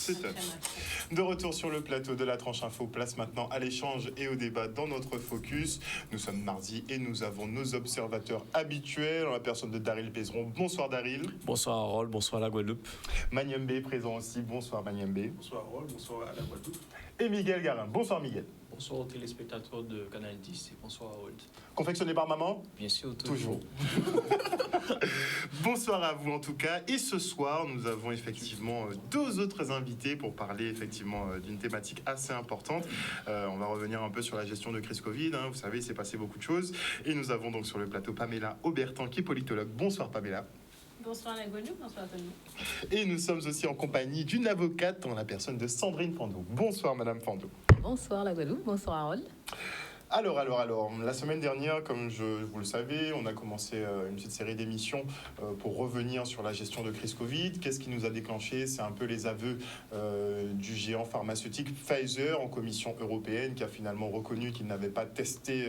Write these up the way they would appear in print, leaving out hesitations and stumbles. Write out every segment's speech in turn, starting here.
C'est top. De retour sur le plateau de la tranche info, place maintenant à l'échange et au débat dans notre focus. Nous sommes mardi et nous avons nos observateurs habituels en la personne de Daryl Pézeron. Bonsoir Daryl. Bonsoir Harold, bonsoir à la Guadeloupe. Maniembe présent aussi. Bonsoir Maniembe. Bonsoir Harold, bonsoir à la Guadeloupe. Et Miguel Garin. Bonsoir Miguel. Bonsoir aux téléspectateurs de Canal 10 et bonsoir Harold. Confectionné par maman ? Bien sûr, toujours. Bonsoir à vous en tout cas. Et ce soir, nous avons effectivement deux autres invités pour parler effectivement d'une thématique assez importante. On va revenir un peu sur la gestion de crise Covid. Vous savez, il s'est passé beaucoup de choses. Et nous avons donc sur le plateau Pamela Aubertan qui est politologue. Bonsoir Pamela. Bonsoir à la Guadeloupe, bonsoir à Tony. Et nous sommes aussi en compagnie d'une avocate en la personne de Sandrine Fandou. Bonsoir Madame Fandou. Bonsoir la Guadeloupe, bonsoir Harold. Alors, la semaine dernière, comme vous le savez, on a commencé une petite série d'émissions pour revenir sur la gestion de crise Covid. Qu'est-ce qui nous a déclenché ? C'est un peu les aveux du géant pharmaceutique Pfizer en Commission européenne qui a finalement reconnu qu'il n'avait pas testé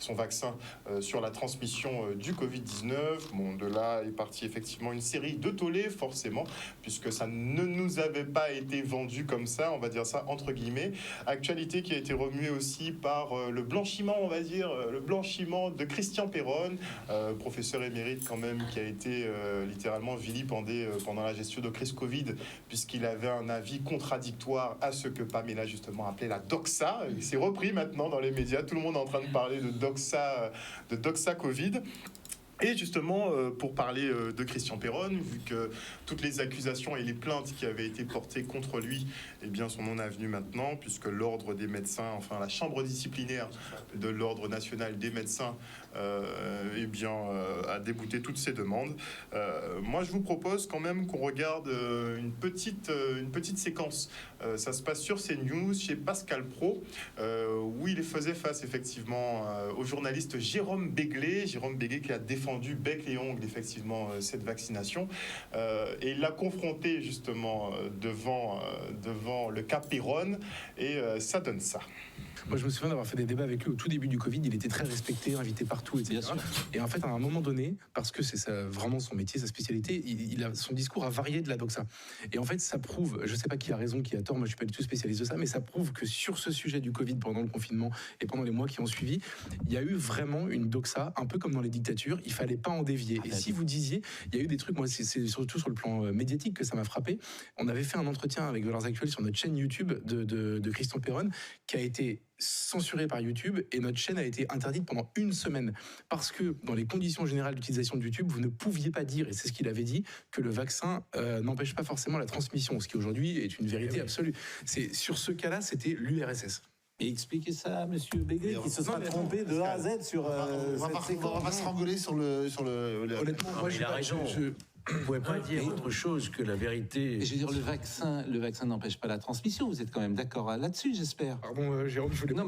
son vaccin sur la transmission du Covid-19. Bon, de là est partie effectivement une série de tollés, forcément, puisque ça ne nous avait pas été vendu comme ça, on va dire ça entre guillemets. Actualité qui a été remuée aussi par le blanchiment, on va dire, le blanchiment de Christian Péronne, professeur émérite quand même, qui a été littéralement vilipendé pendant la gestion de crise Covid, puisqu'il avait un avis contradictoire à ce que Pamela justement appelait la doxa. Il s'est repris maintenant dans les médias, tout le monde est en train de parler de doxa Covid. Et justement, pour parler de Christian Péronne, vu que toutes les accusations et les plaintes qui avaient été portées contre lui, eh bien, sont non avenues maintenant, puisque l'ordre des médecins, enfin la chambre disciplinaire de l'ordre national des médecins, a débouté toutes ces demandes. Moi, je vous propose quand même qu'on regarde une petite séquence. Ça se passe sur CNews, chez Pascal Praud, où il faisait face effectivement au journaliste Jérôme Béglé qui a défendu bec et ongle effectivement cette vaccination et il l'a confronté justement devant le cas Péronne et ça donne ça. Moi, je me souviens d'avoir fait des débats avec lui au tout début du Covid. Il était très respecté, invité partout, etc. Et en fait, à un moment donné, parce que c'est vraiment son métier, sa spécialité, son discours a varié de la doxa. Et en fait, ça prouve, je ne sais pas qui a raison, qui a tort, moi je ne suis pas du tout spécialiste de ça, mais ça prouve que sur ce sujet du Covid, pendant le confinement et pendant les mois qui ont suivi, il y a eu vraiment une doxa, un peu comme dans les dictatures, il ne fallait pas en dévier. Et si vous disiez, il y a eu des trucs, moi c'est surtout sur le plan médiatique que ça m'a frappé. On avait fait un entretien avec Valeurs Actuelles sur notre chaîne YouTube de Christian Péronne, qui a été censuré par YouTube, et notre chaîne a été interdite pendant une semaine parce que dans les conditions générales d'utilisation de YouTube, vous ne pouviez pas dire, et c'est ce qu'il avait dit, que le vaccin n'empêche pas forcément la transmission, ce qui aujourd'hui est une vérité absolue. Sur ce cas-là, c'était l'URSS. Et expliquez ça à M. Béguet qui se sera trompé de A à Z sur on va pas se rengoler sur le... Honnêtement, moi il a raison. Vous ne pouvez pas dire autre chose que la vérité. Je veux dire, le vaccin n'empêche pas la transmission. Vous êtes quand même d'accord là-dessus, j'espère. Pardon, Jérôme, je voulais... Non,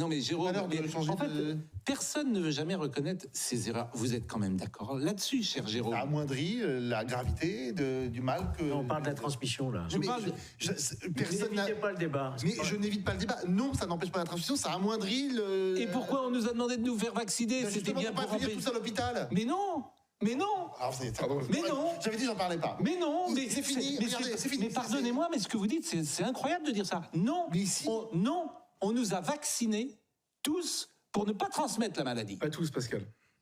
mais Jérôme, en fait, personne ne veut jamais reconnaître ses erreurs. Vous êtes quand même d'accord là-dessus, cher Jérôme. Ça amoindrit la gravité du mal que... Non, on parle de la transmission, là. N'évitez pas le débat. Mais je n'évite pas le débat. Non, ça n'empêche pas la transmission, ça amoindrit le... Et pourquoi on nous a demandé de nous faire vacciner ? C'était bien pour pas tous à l'hôpital. Mais non. Mais non. Alors, mais non. J'avais dit j'en parlais pas. Mais non. Mais c'est fini. Regardez, c'est fini. Mais pardonnez-moi, mais ce que vous dites, c'est incroyable de dire ça. Non. Mais ici, on nous a vaccinés tous pour ne pas transmettre la maladie. Pas tous, Pascal.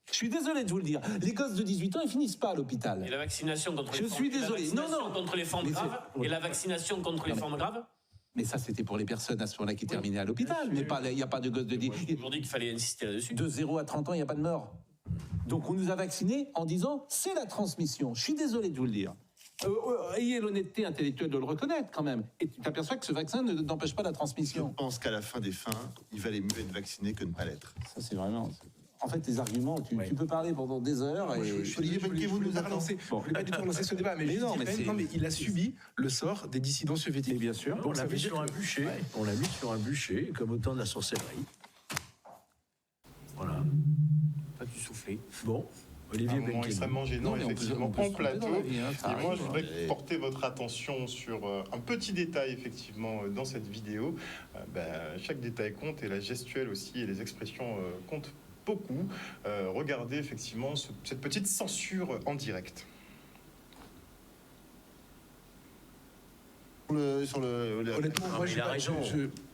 Je suis désolé de vous le dire. Les gosses de 18 ans, ils finissent pas à l'hôpital. Et la vaccination contre les Je suis désolé. contre les formes graves. Et la vaccination contre les formes graves. Mais ça, c'était pour les personnes à ce moment-là qui terminaient à l'hôpital. Mais il n'y a pas de gosses de 10 ans. Aujourd'hui qu'il fallait insister là-dessus. De 0 à 30 ans, il n'y a pas de mort. Donc on nous a vaccinés en disant c'est la transmission. Je suis désolé de vous le dire. Ayez l'honnêteté intellectuelle de le reconnaître quand même. Et tu t'aperçois que ce vaccin n'empêche pas la transmission. je pense qu'à la fin des fins, il valait mieux être vacciné que ne pas l'être. Ça, c'est vraiment... En fait, tes arguments, tu peux parler pendant des heures. Olivier Benkemoun nous a relancé. Je ne voulais pas du tout relancer ce débat, mais il a subi le sort des dissidents soviétiques. Et bien sûr, on l'a mis sur un bûcher. On l'a mis sur un bûcher, comme au temps de la sorcellerie. Voilà. Pas du souffler. Bon. Olivier un moment extrêmement gênant, effectivement, en plateau. Et moi, je voudrais porter votre attention sur un petit détail, effectivement, dans cette vidéo. Chaque détail compte, et la gestuelle aussi, et les expressions comptent beaucoup. Regardez, effectivement, cette petite censure en direct. Honnêtement, moi, il a raison.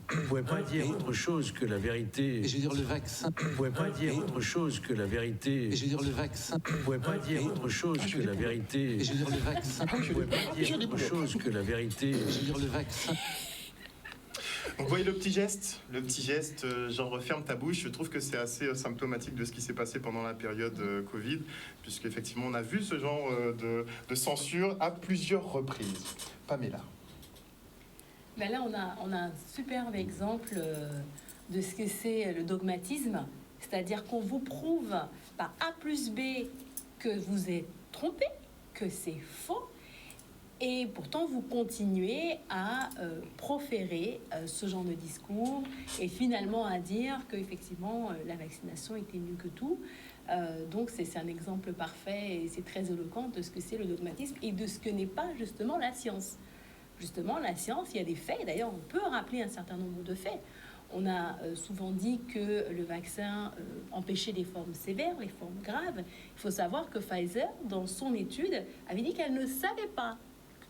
Vous ne pouvez pas dire autre chose que la vérité. Et je veux dire, le vaccin. Vous ne pouvez pas dire autre chose que la vérité. Et je veux dire, le vaccin. Vous ne pouvez pas dire autre chose que la vérité. Et je veux dire, le vaccin. Vous ne pouvez pas dire autre chose que la vérité. Et je veux dire, le vaccin. Donc, vous voyez le petit geste, genre referme ta bouche. Je trouve que c'est assez symptomatique de ce qui s'est passé pendant la période Covid, puisqu'effectivement, on a vu ce genre de censure à plusieurs reprises. Pamela. Ben là, on a un superbe exemple de ce que c'est le dogmatisme, c'est-à-dire qu'on vous prouve par A plus B que vous êtes trompé, que c'est faux, et pourtant vous continuez à proférer ce genre de discours et finalement à dire qu'effectivement la vaccination était mieux que tout. Donc c'est un exemple parfait et c'est très éloquent de ce que c'est le dogmatisme et de ce que n'est pas justement la science. Justement, la science, il y a des faits. D'ailleurs, on peut rappeler un certain nombre de faits. On a souvent dit que le vaccin empêchait les formes sévères, les formes graves. Il faut savoir que Pfizer, dans son étude, avait dit qu'elle ne savait pas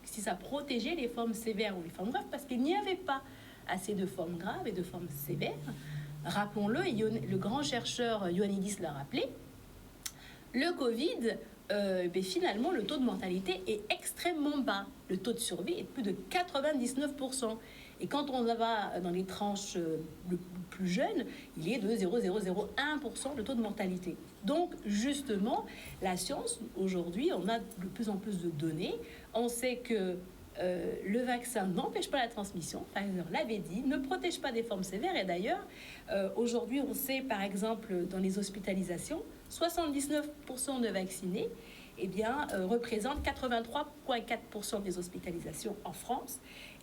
si ça protégeait les formes sévères ou les formes graves parce qu'il n'y avait pas assez de formes graves et de formes sévères. Rappelons-le, le grand chercheur Ioannidis l'a rappelé, le Covid... finalement, le taux de mortalité est extrêmement bas. Le taux de survie est de plus de 99%. Et quand on va dans les tranches plus jeunes, il est de 0,001% le taux de mortalité. Donc, justement, la science, aujourd'hui, on a de plus en plus de données. On sait que le vaccin n'empêche pas la transmission. Pfizer l'avait dit, ne protège pas des formes sévères. Et d'ailleurs, aujourd'hui, on sait, par exemple, dans les hospitalisations, 79% de vaccinés représentent 83,4% des hospitalisations en France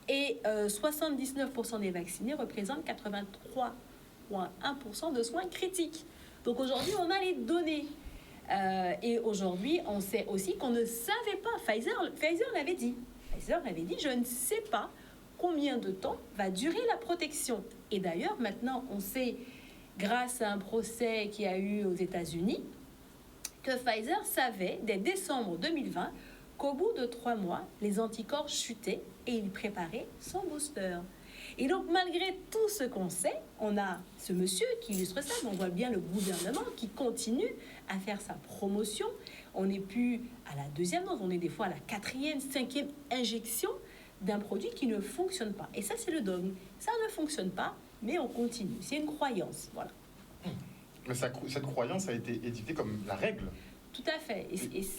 et 79% des vaccinés représentent 83,1% de soins critiques. Donc aujourd'hui, on a les données. Et aujourd'hui, on sait aussi qu'on ne savait pas. Pfizer l'avait dit. Pfizer l'avait dit, je ne sais pas combien de temps va durer la protection. Et d'ailleurs, maintenant, on sait, grâce à un procès qui a eu aux États-Unis, que Pfizer savait, dès décembre 2020, qu'au bout de 3 mois, les anticorps chutaient et il préparait son booster. Et donc, malgré tout ce qu'on sait, on a ce monsieur qui illustre ça, mais on voit bien le gouvernement qui continue à faire sa promotion. On n'est plus à la 2e dose, on est des fois à la 4e, 5e injection d'un produit qui ne fonctionne pas. Et ça, c'est le dogme. Ça ne fonctionne pas, mais on continue. C'est une croyance, voilà. Mais cette croyance a été éditée comme la règle. Tout à fait.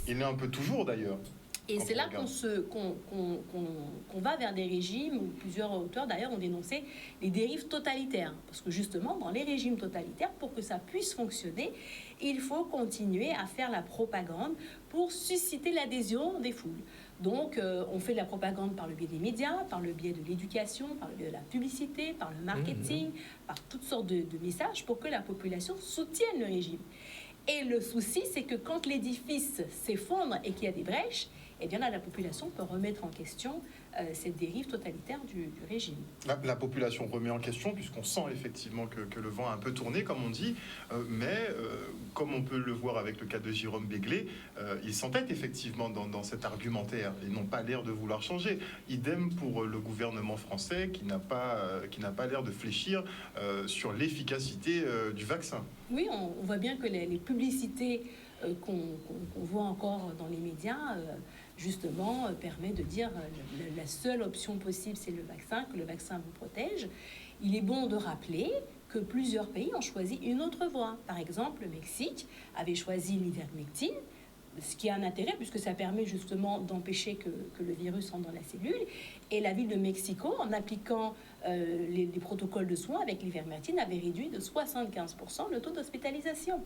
Il l'est un peu toujours d'ailleurs. Et c'est là qu'on va vers des régimes où plusieurs auteurs d'ailleurs ont dénoncé les dérives totalitaires. Parce que justement, dans les régimes totalitaires, pour que ça puisse fonctionner, il faut continuer à faire la propagande pour susciter l'adhésion des foules. Donc, on fait de la propagande par le biais des médias, par le biais de l'éducation, par le biais de la publicité, par le marketing, par toutes sortes de messages pour que la population soutienne le régime. Et le souci, c'est que quand l'édifice s'effondre et qu'il y a des brèches, eh bien là, la population peut remettre en question cette dérive totalitaire du régime. La population remet en question, puisqu'on sent effectivement que le vent a un peu tourné, comme on dit, mais comme on peut le voir avec le cas de Jérôme Béglé, ils s'entêtent effectivement dans cet argumentaire. Ils n'ont pas l'air de vouloir changer. Idem pour le gouvernement français qui n'a pas l'air de fléchir sur l'efficacité du vaccin. Oui, on voit bien que les publicités qu'on voit encore dans les médias, justement, permet de dire la seule option possible, c'est le vaccin, que le vaccin vous protège. Il est bon de rappeler que plusieurs pays ont choisi une autre voie. Par exemple, le Mexique avait choisi l'ivermectine, ce qui a un intérêt puisque ça permet justement d'empêcher que le virus entre dans la cellule. Et la ville de Mexico, en appliquant les protocoles de soins avec l'ivermectine, avait réduit de 75% le taux d'hospitalisation.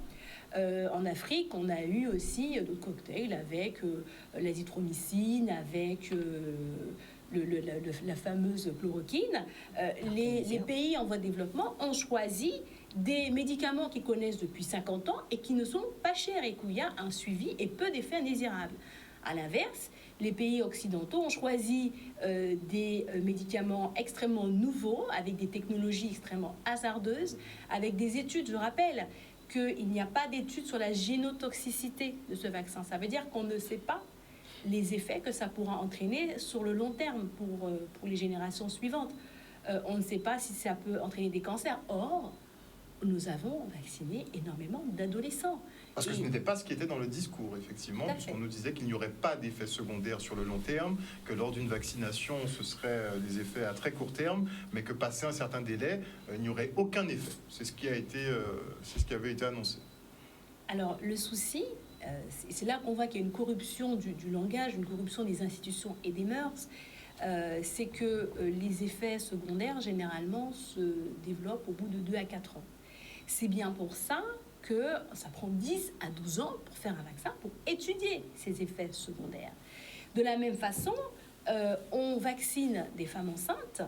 En Afrique, on a eu aussi d'autres cocktails avec l'azithromycine, avec la fameuse chloroquine. Les pays en voie de développement ont choisi des médicaments qu'ils connaissent depuis 50 ans et qui ne sont pas chers et où il y a un suivi et peu d'effets indésirables. À l'inverse, les pays occidentaux ont choisi des médicaments extrêmement nouveaux, avec des technologies extrêmement hasardeuses, avec des études, je rappelle, qu'il n'y a pas d'études sur la génotoxicité de ce vaccin. Ça veut dire qu'on ne sait pas les effets que ça pourra entraîner sur le long terme pour les générations suivantes. On ne sait pas si ça peut entraîner des cancers. Or, nous avons vacciné énormément d'adolescents. Parce que ce n'était pas ce qui était dans le discours, effectivement, puisqu'on nous disait qu'il n'y aurait pas d'effets secondaires sur le long terme, que lors d'une vaccination, ce serait des effets à très court terme, mais que passé un certain délai, il n'y aurait aucun effet. C'est ce qui avait été annoncé. Alors, le souci, c'est là qu'on voit qu'il y a une corruption du langage, une corruption des institutions et des mœurs. C'est que les effets secondaires, généralement, se développent au bout de 2 à 4 ans. C'est bien pour ça que ça prend 10 à 12 ans pour faire un vaccin, pour étudier ces effets secondaires. De la même façon, on vaccine des femmes enceintes.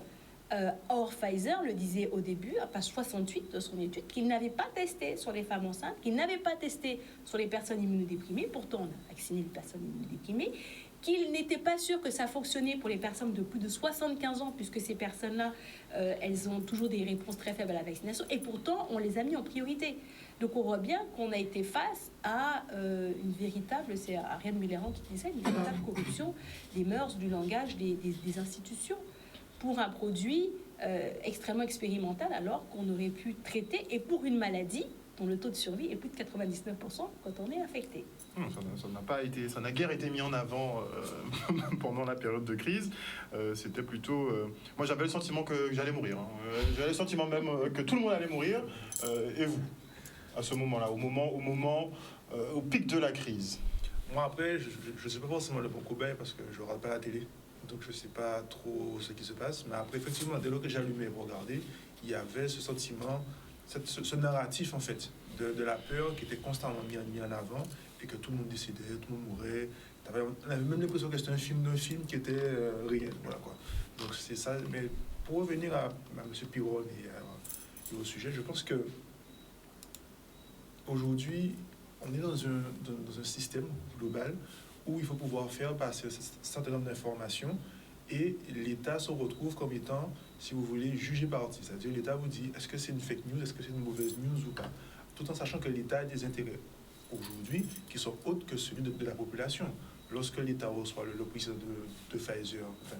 Or, Pfizer le disait au début, à page 68 de son étude, qu'il n'avait pas testé sur les femmes enceintes, qu'il n'avait pas testé sur les personnes immunodéprimées. Pourtant, on a vacciné les personnes immunodéprimées. Qu'il n'était pas sûr que ça fonctionnait pour les personnes de plus de 75 ans, puisque ces personnes-là, elles ont toujours des réponses très faibles à la vaccination, et pourtant, on les a mis en priorité. Donc, on voit bien qu'on a été face à une véritable, c'est Ariane Millerand qui disait, une véritable corruption des mœurs, du langage, des institutions, pour un produit extrêmement expérimental, alors qu'on aurait pu traiter, et pour une maladie dont le taux de survie est plus de 99% quand on est infecté. Ça n'a guère été mis en avant pendant la période de crise. C'était plutôt... moi, j'avais le sentiment que j'allais mourir. J'avais le sentiment même que tout le monde allait mourir. Et vous, à ce moment-là, au pic de la crise? Moi, après, je ne suis pas forcément le bon cobaye parce que je ne regarde pas la télé. Donc, je ne sais pas trop ce qui se passe. Mais après, effectivement, dès lors que j'allumais pour regarder, il y avait ce sentiment, ce narratif, en fait, de la peur qui était constamment mis en avant, et que tout le monde décédait, tout le monde mourait. On avait même l'impression que c'était un film qui était réel. Voilà, quoi. Donc c'est ça. Mais pour revenir à M. Piron et au sujet, je pense que aujourd'hui, on est dans un système global où il faut pouvoir faire passer un certain nombre d'informations, et l'État se retrouve comme étant, si vous voulez, jugé parti. C'est-à-dire l'État vous dit, est-ce que c'est une fake news, est-ce que c'est une mauvaise news ou pas, tout en sachant que l'État a des intérêts aujourd'hui qui sont autres que celui de la population. Lorsque l'État reçoit le président de Pfizer, enfin,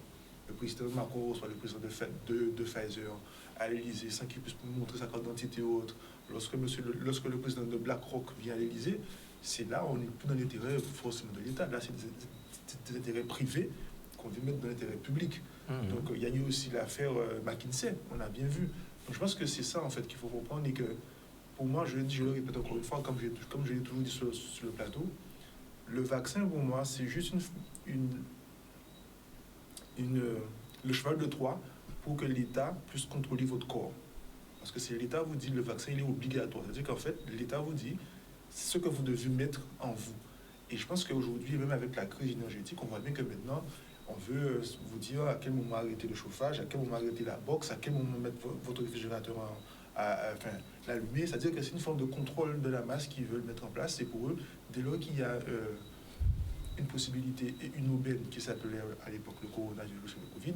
le président Macron reçoit le président de Pfizer à l'Élysée sans qu'il puisse montrer sa carte d'identité ou autre, lorsque le président de BlackRock vient à l'Élysée, c'est là où on n'est plus dans l'intérêt forcément de l'État. Là, c'est des intérêts privés qu'on veut mettre dans l'intérêt public. Donc, il y a eu aussi l'affaire McKinsey, on a bien vu. Donc, je pense que c'est ça, en fait, qu'il faut comprendre, et que pour moi, je le répète encore une fois, comme je l'ai toujours dit sur le plateau, le vaccin, pour moi, c'est juste le cheval de Troie pour que l'État puisse contrôler votre corps. Parce que si l'État vous dit le vaccin, il est obligatoire. C'est-à-dire qu'en fait, l'État vous dit ce que vous devez mettre en vous. Et je pense qu'aujourd'hui, même avec la crise énergétique, on voit bien que maintenant, on veut vous dire à quel moment arrêter le chauffage, à quel moment arrêter la boxe, à quel moment mettre votre réfrigérateur l'allumer. C'est-à-dire que c'est une forme de contrôle de la masse qu'ils veulent mettre en place. Et pour eux, dès lors qu'il y a une possibilité et une aubaine qui s'appelait à l'époque le coronavirus ou le Covid,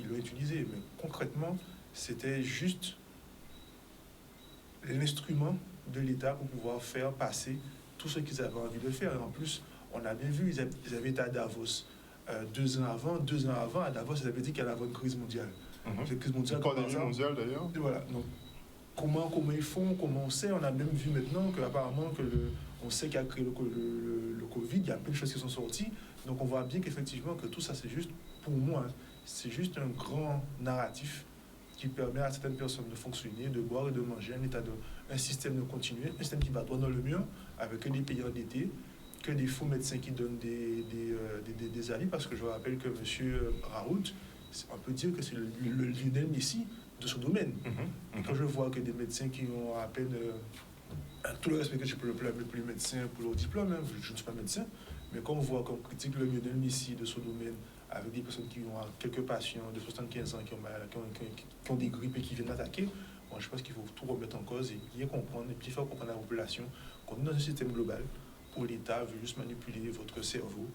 ils l'ont utilisé. Mais concrètement, c'était juste l'instrument de l'État pour pouvoir faire passer tout ce qu'ils avaient envie de faire. Et en plus, on a bien vu, ils avaient été à Davos 2 ans avant. 2 ans avant, à Davos, ils avaient dit qu'il allait y avoir une crise mondiale. Une crise mondiale. Mondiale d'ailleurs. Voilà. Donc, comment ils font, comment on sait. On a même vu maintenant qu'apparemment, on sait qu'il y a créé le Covid, il y a plein de choses qui sont sorties. Donc on voit bien qu'effectivement, que tout ça, c'est juste, pour moi, c'est juste un grand narratif qui permet à certaines personnes de fonctionner, de boire et de manger, un système de continuer, un système qui va droit dans le mur, avec que des pays endettés, que des faux médecins qui donnent des avis, parce que je rappelle que M. Raoult, on peut dire que c'est le Lionel Messi de ce domaine. Et quand je vois que des médecins qui ont à peine tout le respect que je peux le plus les médecins pour leur diplôme, hein, je ne suis pas médecin, mais quand on voit qu'on critique le Lionel Messi de ce domaine avec des personnes qui ont quelques patients de 75 ans qui ont des grippes et qui viennent attaquer, moi je pense qu'il faut tout remettre en cause et bien comprendre, et puis faire comprendre à la population qu'on est dans un système global où l'État veut juste manipuler votre cerveau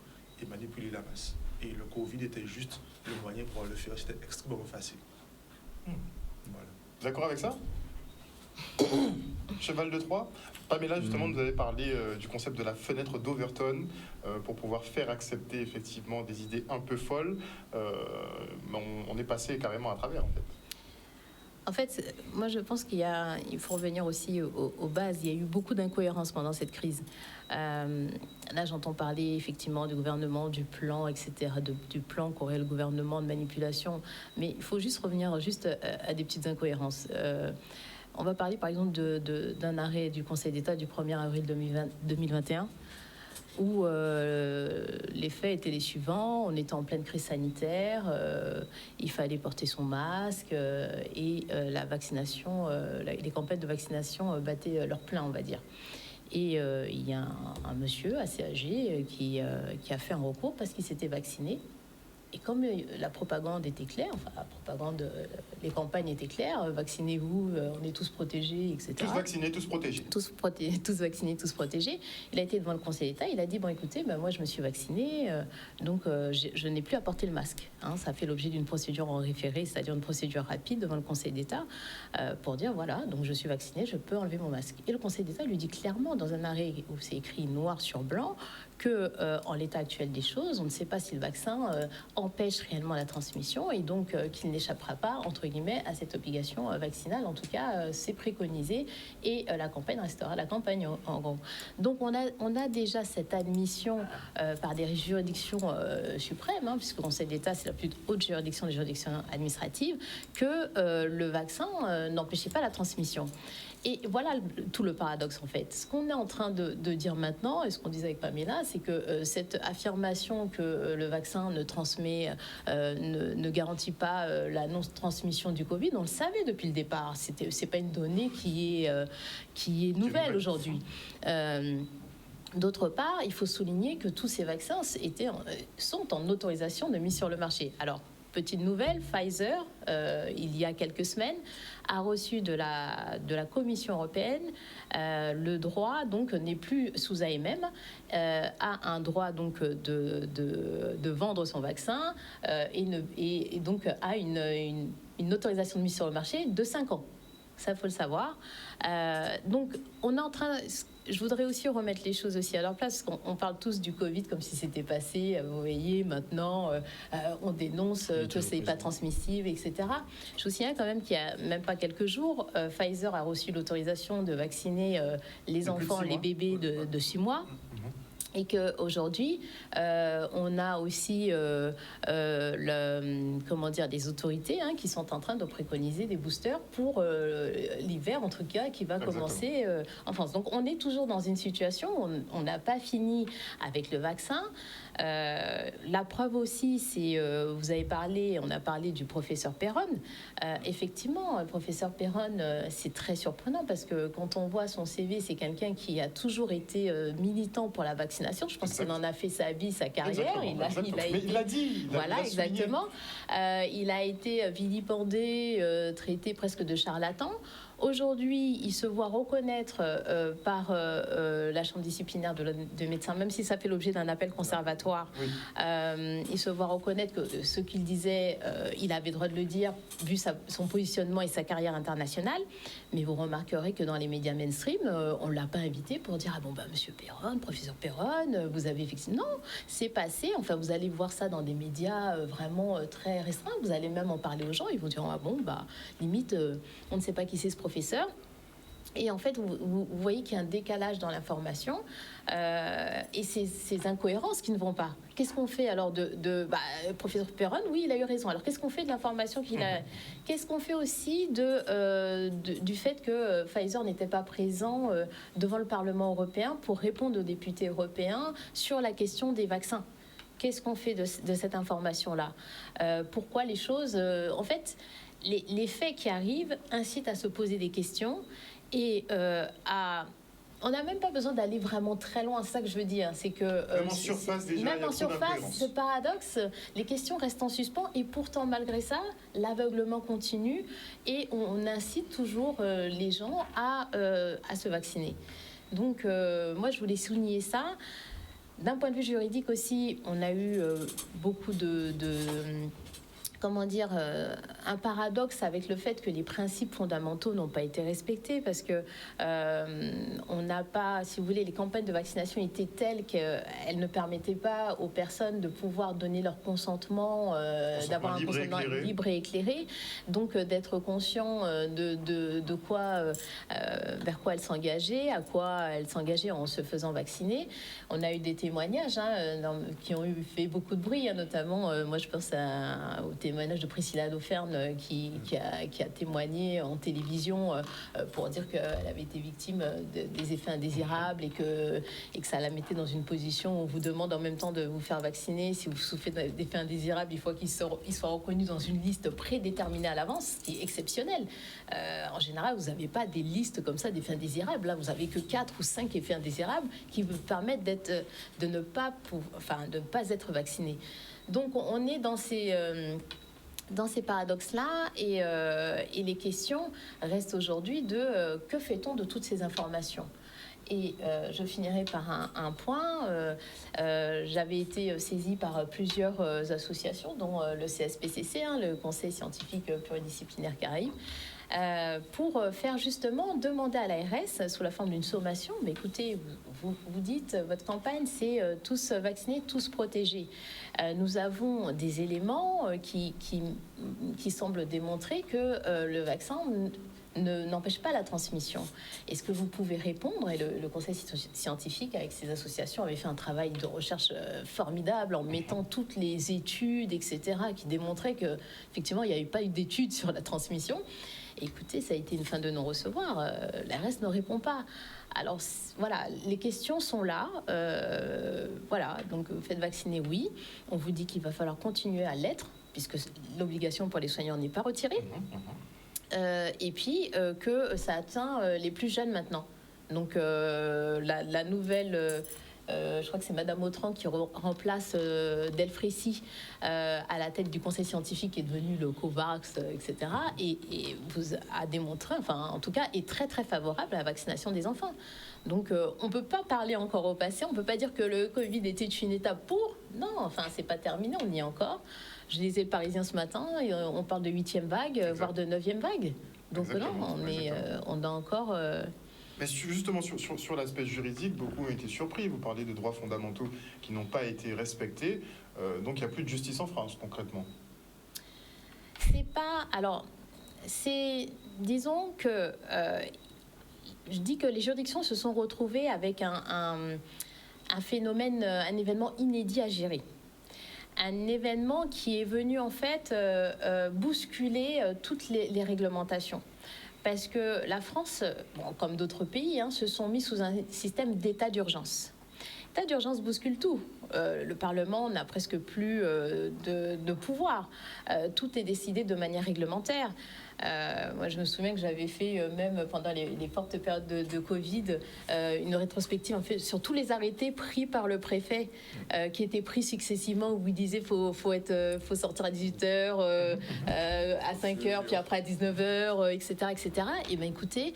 et manipuler la masse. Et le Covid était juste le moyen pour le faire, c'était extrêmement facile. Voilà. D'accord avec ça? Cheval de Troie. Pamela, justement, nous avez parlé du concept de la fenêtre d'Overton pour pouvoir faire accepter effectivement des idées un peu folles. On est passé carrément à travers, en fait. En fait, moi je pense qu'il faut revenir aussi aux bases. Il y a eu beaucoup d'incohérences pendant cette crise. Là, j'entends parler effectivement du gouvernement, du plan, etc., du plan qu'aurait le gouvernement de manipulation. Mais il faut juste revenir à des petites incohérences. On va parler par exemple d'un arrêt du Conseil d'État du 1er avril 2021 où les faits étaient les suivants. On était en pleine crise sanitaire, il fallait porter son masque et la vaccination, les campagnes de vaccination battaient leur plein, on va dire. Et il y a un monsieur assez âgé qui a fait un recours parce qu'il s'était vacciné. Et comme la propagande était claire, enfin la propagande, les campagnes étaient claires, vaccinez-vous, on est tous protégés, etc. Tous vaccinés, tous protégés. Tous vaccinés, tous protégés. Il a été devant le Conseil d'État, il a dit, bon écoutez, moi je me suis vacciné, donc je n'ai plus à porter le masque. Hein, ça fait l'objet d'une procédure en référé, c'est-à-dire une procédure rapide devant le Conseil d'État, pour dire, voilà, donc je suis vacciné, je peux enlever mon masque. Et le Conseil d'État lui dit clairement, dans un arrêt où c'est écrit noir sur blanc, que en l'état actuel des choses, on ne sait pas si le vaccin empêche réellement la transmission et donc qu'il n'échappera pas, entre guillemets, à cette obligation vaccinale. En tout cas, c'est préconisé et la campagne restera la campagne, en gros. Donc, on a déjà cette admission par des juridictions suprêmes, puisque le Conseil d'État, c'est la plus haute juridiction des juridictions administratives, que le vaccin n'empêchait pas la transmission. Et voilà tout le paradoxe en fait. Ce qu'on est en train de dire maintenant, et ce qu'on disait avec Pamela, c'est que cette affirmation que le vaccin ne transmet, ne garantit pas la non-transmission du Covid, on le savait depuis le départ. C'est pas une donnée qui est nouvelle aujourd'hui. D'autre part, il faut souligner que tous ces vaccins sont en autorisation de mise sur le marché. Alors, petite nouvelle, Pfizer, il y a quelques semaines, a reçu de la Commission européenne le droit, donc n'est plus sous AMM, a un droit donc de vendre son vaccin et donc a une autorisation de mise sur le marché de 5 ans. Ça, faut le savoir. Donc, on est en train... Je voudrais aussi remettre les choses aussi à leur place, parce qu'on parle tous du Covid comme si c'était passé. Vous voyez, maintenant, on dénonce que c'est pas transmissible, etc. Je vous signale quand même qu'il y a même pas quelques jours, Pfizer a reçu l'autorisation de vacciner les enfants, les bébés de 6 mois. Et qu'aujourd'hui, on a aussi des autorités qui sont en train de préconiser des boosters pour l'hiver, en tout cas, qui va commencer en France. Donc, on est toujours dans une situation où on n'a pas fini avec le vaccin. La preuve aussi, c'est, on a parlé du professeur Perron. Effectivement, le professeur Perron, c'est très surprenant parce que quand on voit son CV, c'est quelqu'un qui a toujours été militant pour la vaccination. Je pense qu'il en a fait sa vie, sa carrière. Il l'a dit. Voilà, exactement. Il a été vilipendé, traité presque de charlatan. Aujourd'hui, il se voit reconnaître par la chambre disciplinaire de médecins, même si ça fait l'objet d'un appel conservatoire. Oui. Il se voit reconnaître que ce qu'il disait, il avait le droit de le dire, vu son positionnement et sa carrière internationale. Mais vous remarquerez que dans les médias mainstream, on ne l'a pas invité pour dire « Ah bon, monsieur Perron, professeur Perron, vous avez effectivement... » Non, c'est passé. Enfin, vous allez voir ça dans des médias vraiment très restreints. Vous allez même en parler aux gens. Ils vont dire « Ah bon, limite, on ne sait pas qui c'est ce professeur. » Et en fait, vous voyez qu'il y a un décalage dans l'information et ces incohérences qui ne vont pas. Qu'est-ce qu'on fait alors professeur Perron, oui, il a eu raison. Alors, qu'est-ce qu'on fait de l'information qu'il a? Qu'est-ce qu'on fait aussi du fait que Pfizer n'était pas présent devant le Parlement européen pour répondre aux députés européens sur la question des vaccins? Qu'est-ce qu'on fait de cette information-là? Pourquoi les choses... en fait, les faits qui arrivent incitent à se poser des questions et on n'a même pas besoin d'aller vraiment très loin, c'est ça que je veux dire. C'est que même en surface déjà. Même en surface, ce paradoxe, les questions restent en suspens et pourtant malgré ça, l'aveuglement continue et on incite toujours les gens à se vacciner. Donc moi je voulais souligner ça. D'un point de vue juridique aussi, on a eu beaucoup comment dire, un paradoxe avec le fait que les principes fondamentaux n'ont pas été respectés parce que on n'a pas, si vous voulez, les campagnes de vaccination étaient telles qu'elles ne permettaient pas aux personnes de pouvoir donner leur consentement, d'avoir un consentement libre et éclairé, donc d'être conscient de quoi, vers quoi elles s'engageaient, à quoi elles s'engageaient en se faisant vacciner. On a eu des témoignages qui ont fait beaucoup de bruit, notamment, moi je pense au témoignage de Priscilla Dauphren qui a témoigné en télévision pour dire qu'elle avait été victime des effets indésirables et que ça la mettait dans une position où on vous demande en même temps de vous faire vacciner. Si vous souffrez d'effets indésirables, il faut qu'ils soient reconnus dans une liste prédéterminée à l'avance, ce qui est exceptionnel. En général, vous n'avez pas des listes comme ça d'effets indésirables. Là, vous n'avez que 4 ou 5 effets indésirables qui vous permettent de ne pas être vacciné. Donc, on est dans ces paradoxes-là et les questions restent aujourd'hui de que fait-on de toutes ces informations ? Et je finirai par un point. J'avais été saisie par plusieurs associations, dont le CSPCC, le Conseil scientifique pluridisciplinaire Caraïbes, pour faire justement demander à l'ARS, sous la forme d'une sommation, mais écoutez, vous dites, votre campagne, c'est tous vaccinés, tous protégés. Nous avons des éléments qui semblent démontrer que le vaccin n'empêche pas la transmission. Est-ce que vous pouvez répondre ? Et le Conseil scientifique, avec ses associations, avait fait un travail de recherche formidable en mettant toutes les études, etc., qui démontraient qu'effectivement, il n'y avait pas eu d'études sur la transmission. Et écoutez, ça a été une fin de non-recevoir. L'ARS ne répond pas. Alors, voilà, les questions sont là. Voilà, donc vous faites vacciner, oui. On vous dit qu'il va falloir continuer à l'être, puisque l'obligation pour les soignants n'est pas retirée. Et puis que ça atteint les plus jeunes maintenant. Donc la nouvelle, je crois que c'est Madame Autran qui remplace Delfrécy à la tête du conseil scientifique qui est devenu le COVAX, etc. Et vous a démontré, enfin en tout cas, est très très favorable à la vaccination des enfants. Donc on ne peut pas parler encore au passé, on ne peut pas dire que le Covid était une étape pour. Non, enfin c'est pas terminé, on y est encore. Je lisais le Parisien ce matin, et on parle de 8e vague, voire de 9e vague. Donc on a encore... Mais justement, sur l'aspect juridique, beaucoup ont été surpris. Vous parlez de droits fondamentaux qui n'ont pas été respectés. Donc il n'y a plus de justice en France, concrètement. C'est pas... Alors, disons que... je dis que les juridictions se sont retrouvées avec un phénomène, un événement inédit à gérer. Un événement qui est venu en fait bousculer toutes les réglementations. Parce que la France, comme d'autres pays, se sont mis sous un système d'état d'urgence. L'état d'urgence bouscule tout. Le Parlement n'a presque plus de pouvoir. Tout est décidé de manière réglementaire. Moi, je me souviens que j'avais fait, même pendant les fortes périodes de Covid, une rétrospective en fait, sur tous les arrêtés pris par le préfet, qui étaient pris successivement, où il disait faut sortir à 18h, à 5h, puis après à 19h, etc., etc. Et bien, écoutez,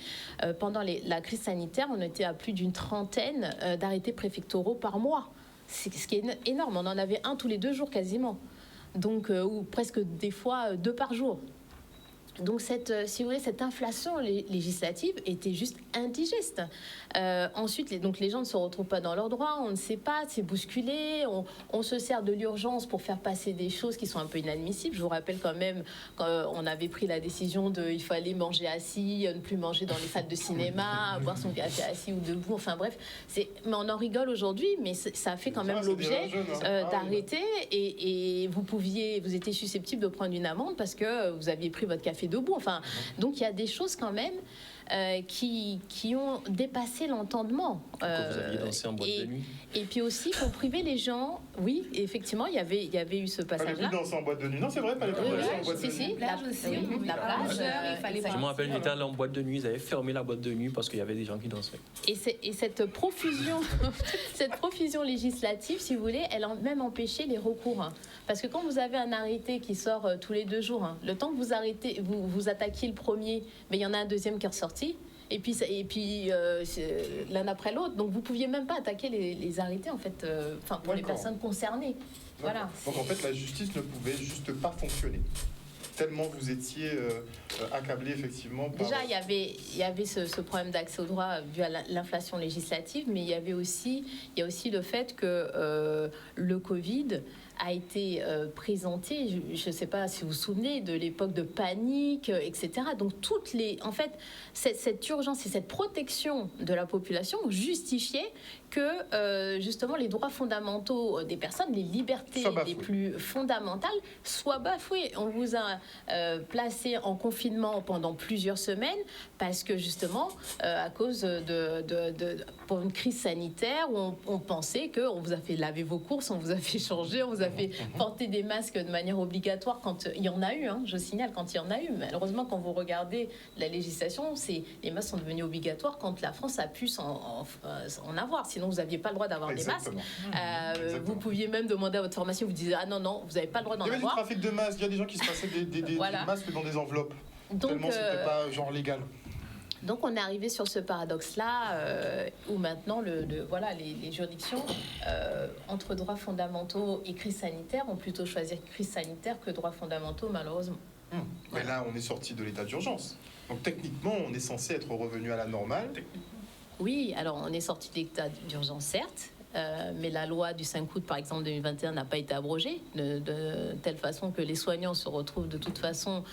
pendant la crise sanitaire, on était à plus d'une trentaine d'arrêtés préfectoraux par mois. Ce qui est énorme. On en avait un tous les 2 jours quasiment. Donc, ou presque des fois 2 par jour. Donc, si vous voulez, cette inflation législative était juste indigeste. Ensuite, les gens ne se retrouvent pas dans leurs droits, on ne sait pas, c'est bousculé, on se sert de l'urgence pour faire passer des choses qui sont un peu inadmissibles. Je vous rappelle quand même qu'on avait pris la décision il fallait manger assis, ne plus manger dans les salles de cinéma, boire son café assis ou debout, enfin bref. Mais on en rigole aujourd'hui, mais ça a fait quand même l'objet d'arrêter et vous étiez susceptible de prendre une amende parce que vous aviez pris votre café debout. Enfin, donc il y a des choses quand même qui ont dépassé l'entendement. Vous aviez dansé en boîte de nuit. Et puis aussi, pour priver les gens, oui, effectivement, il y avait eu ce passage-là. Fallait plus danser en boîte de nuit. Non, c'est vrai, fallait plus danser en boîte de nuit. La plage aussi, la plage, Je me rappelle, j'étais allé en boîte de nuit, ils avaient fermé la boîte de nuit parce qu'il y avait des gens qui dansaient. Et cette profusion, législative, si vous voulez, elle a même empêché les recours. Parce que quand vous avez un arrêté qui sort tous les 2 jours, le temps que vous attaquiez le premier, mais il y en a un deuxième qui est ressorti, Et puis l'un après l'autre. Donc vous pouviez même pas attaquer les arrêtés en fait, pour les personnes concernées. Voilà. Donc en fait, la justice ne pouvait juste pas fonctionner. Tellement vous étiez accablé effectivement par... Déjà, il y avait ce problème d'accès au droit dû à l'inflation législative, mais il y a aussi le fait que le Covid a été présenté, je ne sais pas si vous vous souvenez, de l'époque de panique, etc. Donc en fait, cette urgence et cette protection de la population justifiait que justement les droits fondamentaux des personnes, les libertés les plus fondamentales soient bafouées. On vous a placé en confinement pendant plusieurs semaines parce que justement, à cause pour une crise sanitaire, où on pensait qu'on vous a fait laver vos courses, on vous a fait changer, on vous a fait porter des masques de manière obligatoire quand il y en a eu, je signale, quand il y en a eu. Malheureusement, quand vous regardez la législation, les masques sont devenus obligatoires quand la France a pu en avoir. Sinon, vous n'aviez pas le droit d'avoir des masques. Vous pouviez même demander à votre formation, vous disiez, ah non, vous n'avez pas le droit d'en avoir. Il y avait du trafic de masques, il y a des gens qui se passaient des masques dans des enveloppes. Donc, tellement c'était pas genre légal. Donc on est arrivé sur ce paradoxe-là où maintenant les juridictions entre droits fondamentaux et crise sanitaire ont plutôt choisi crise sanitaire que droits fondamentaux malheureusement. Mais là on est sorti de l'état d'urgence. Donc techniquement on est censé être revenu à la normale. Oui, alors on est sorti de l'état d'urgence certes. Mais la loi du 5 août, par exemple, 2021 n'a pas été abrogée, de telle façon que les soignants se retrouvent de toute façon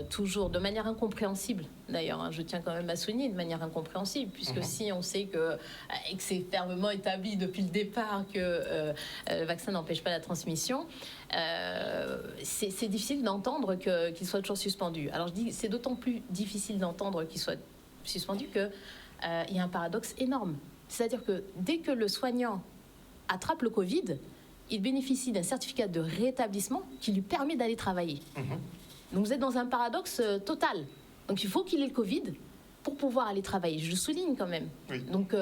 toujours de manière incompréhensible. D'ailleurs, je tiens quand même à souligner de manière incompréhensible, puisque si on sait que c'est fermement établi depuis le départ que le vaccin n'empêche pas la transmission, c'est difficile d'entendre qu'il soit toujours suspendu. Alors je dis c'est d'autant plus difficile d'entendre qu'il soit suspendu qu'il y a un paradoxe énorme. C'est-à-dire que dès que le soignant attrape le Covid, il bénéficie d'un certificat de rétablissement qui lui permet d'aller travailler. Donc vous êtes dans un paradoxe total. Donc il faut qu'il ait le Covid pour pouvoir aller travailler. Je le souligne quand même. Oui. Donc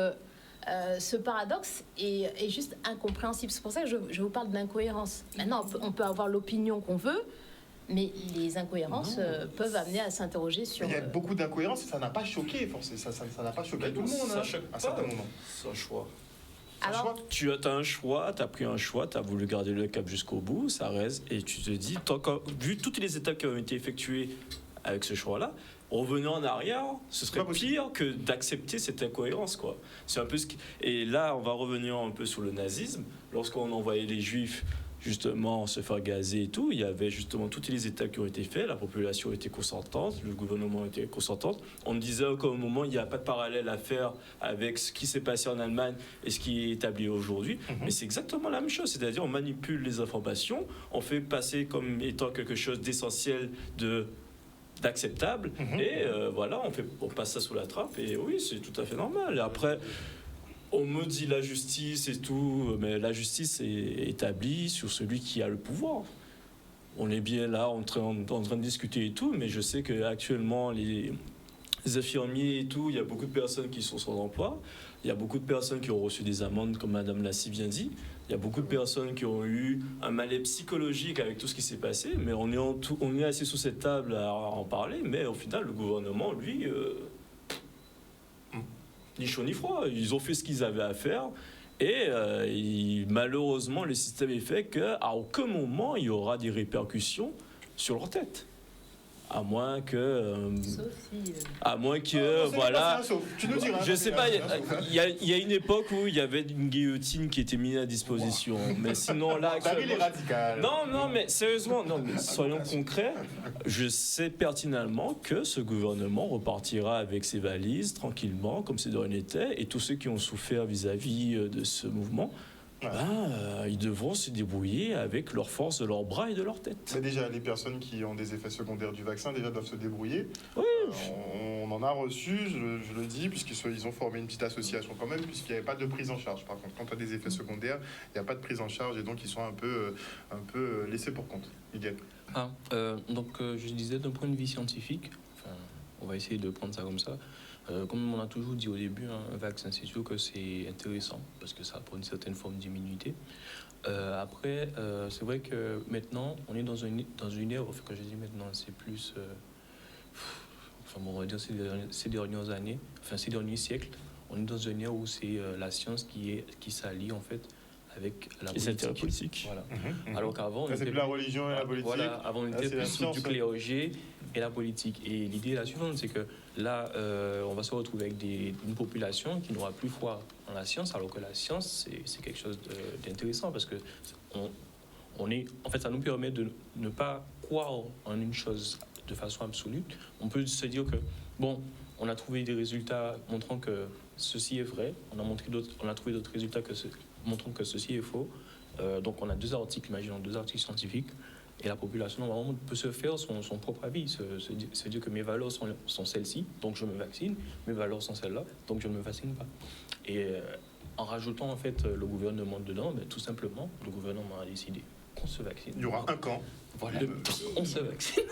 ce paradoxe est juste incompréhensible. C'est pour ça que je vous parle d'incohérence. Maintenant, on peut avoir l'opinion qu'on veut, mais les incohérences peuvent amener à s'interroger sur... Il y a beaucoup d'incohérences et ça n'a pas choqué, forcément. Ça n'a pas choqué tout le monde. Ça choque à certains moments. C'est un choix. Alors, tu as un choix, tu as pris un choix, tu as voulu garder le cap jusqu'au bout, ça reste, et tu te dis, vu toutes les étapes qui ont été effectuées avec ce choix-là, revenir en arrière, ce serait pire que d'accepter cette incohérence, quoi. C'est un peu et là, on va revenir un peu sur le nazisme. Lorsqu'on envoyait les Juifs justement se faire gazer et tout, il y avait justement toutes les étapes qui ont été faites, la population était consentante, le gouvernement était consentant. On disait qu'au moment, il n'y a pas de parallèle à faire avec ce qui s'est passé en Allemagne et ce qui est établi aujourd'hui, mais c'est exactement la même chose, c'est-à-dire on manipule les informations, on fait passer comme étant quelque chose d'essentiel, d'acceptable, et voilà, on passe ça sous la trappe, et oui, c'est tout à fait normal. Et après, on me dit la justice et tout, mais la justice est établie sur celui qui a le pouvoir. On est bien là en train de discuter et tout, mais je sais qu'actuellement, les infirmiers et tout, il y a beaucoup de personnes qui sont sans emploi, il y a beaucoup de personnes qui ont reçu des amendes, comme Madame l'a si bien dit, il y a beaucoup de personnes qui ont eu un malaise psychologique avec tout ce qui s'est passé, mais on est assis sous cette table à en parler, mais au final, le gouvernement, lui... ni chaud ni froid, ils ont fait ce qu'ils avaient à faire et malheureusement le système est fait qu'à aucun moment il y aura des répercussions sur leur tête. À moins que voilà, tu nous diras, je sais pas, il y a une époque où il y avait une guillotine qui était mise à disposition, mais sinon là David est radical. non mais sérieusement, mais soyons concrets, je sais pertinemment que ce gouvernement repartira avec ses valises tranquillement comme c'est de rien n'était, et tous ceux qui ont souffert vis-à-vis de ce mouvement, ils devront se débrouiller avec leur force de leurs bras et de leur tête. Mais déjà, les personnes qui ont des effets secondaires du vaccin déjà doivent se débrouiller. Oui. On en a reçu, je le dis, puisqu'ils ont formé une petite association quand même, puisqu'il n'y avait pas de prise en charge. Par contre, quand tu as des effets secondaires, il n'y a pas de prise en charge et donc ils sont un peu laissés pour compte. Miguel. Je disais d'un point de vue scientifique, on va essayer de prendre ça comme ça. Comme on a toujours dit au début, un vaccin, c'est sûr que c'est intéressant parce que ça apporte une certaine forme d'immunité. Après, c'est vrai que maintenant, on est dans une ère, quand je dis maintenant, c'est plus... enfin bon, on va dire ces dernières années, enfin ces derniers siècles, on est dans une ère où c'est la science qui s'allie en fait avec la politique. Voilà. Alors qu'avant, c'est plus la religion et la politique. Voilà, avant on était c'est la plus science, du clérogé et la politique. Et l'idée est la suivante, c'est que là, on va se retrouver avec une population qui n'aura plus foi en la science, alors que la science, c'est quelque chose d'intéressant parce que en fait, ça nous permet de ne pas croire en une chose de façon absolue. On peut se dire que, bon, on a trouvé des résultats montrant que ceci est vrai, on a trouvé d'autres résultats montrant que ceci est faux. Donc on a deux articles, imaginons deux articles scientifiques, et la population normalement peut se faire son propre avis, se dire que mes valeurs sont celles-ci, donc je me vaccine, mes valeurs sont celles-là, donc je ne me vaccine pas. Et en rajoutant en fait le gouvernement dedans, tout simplement, le gouvernement a décidé qu'on se vaccine. Il y aura un camp. Voilà, on se vaccine.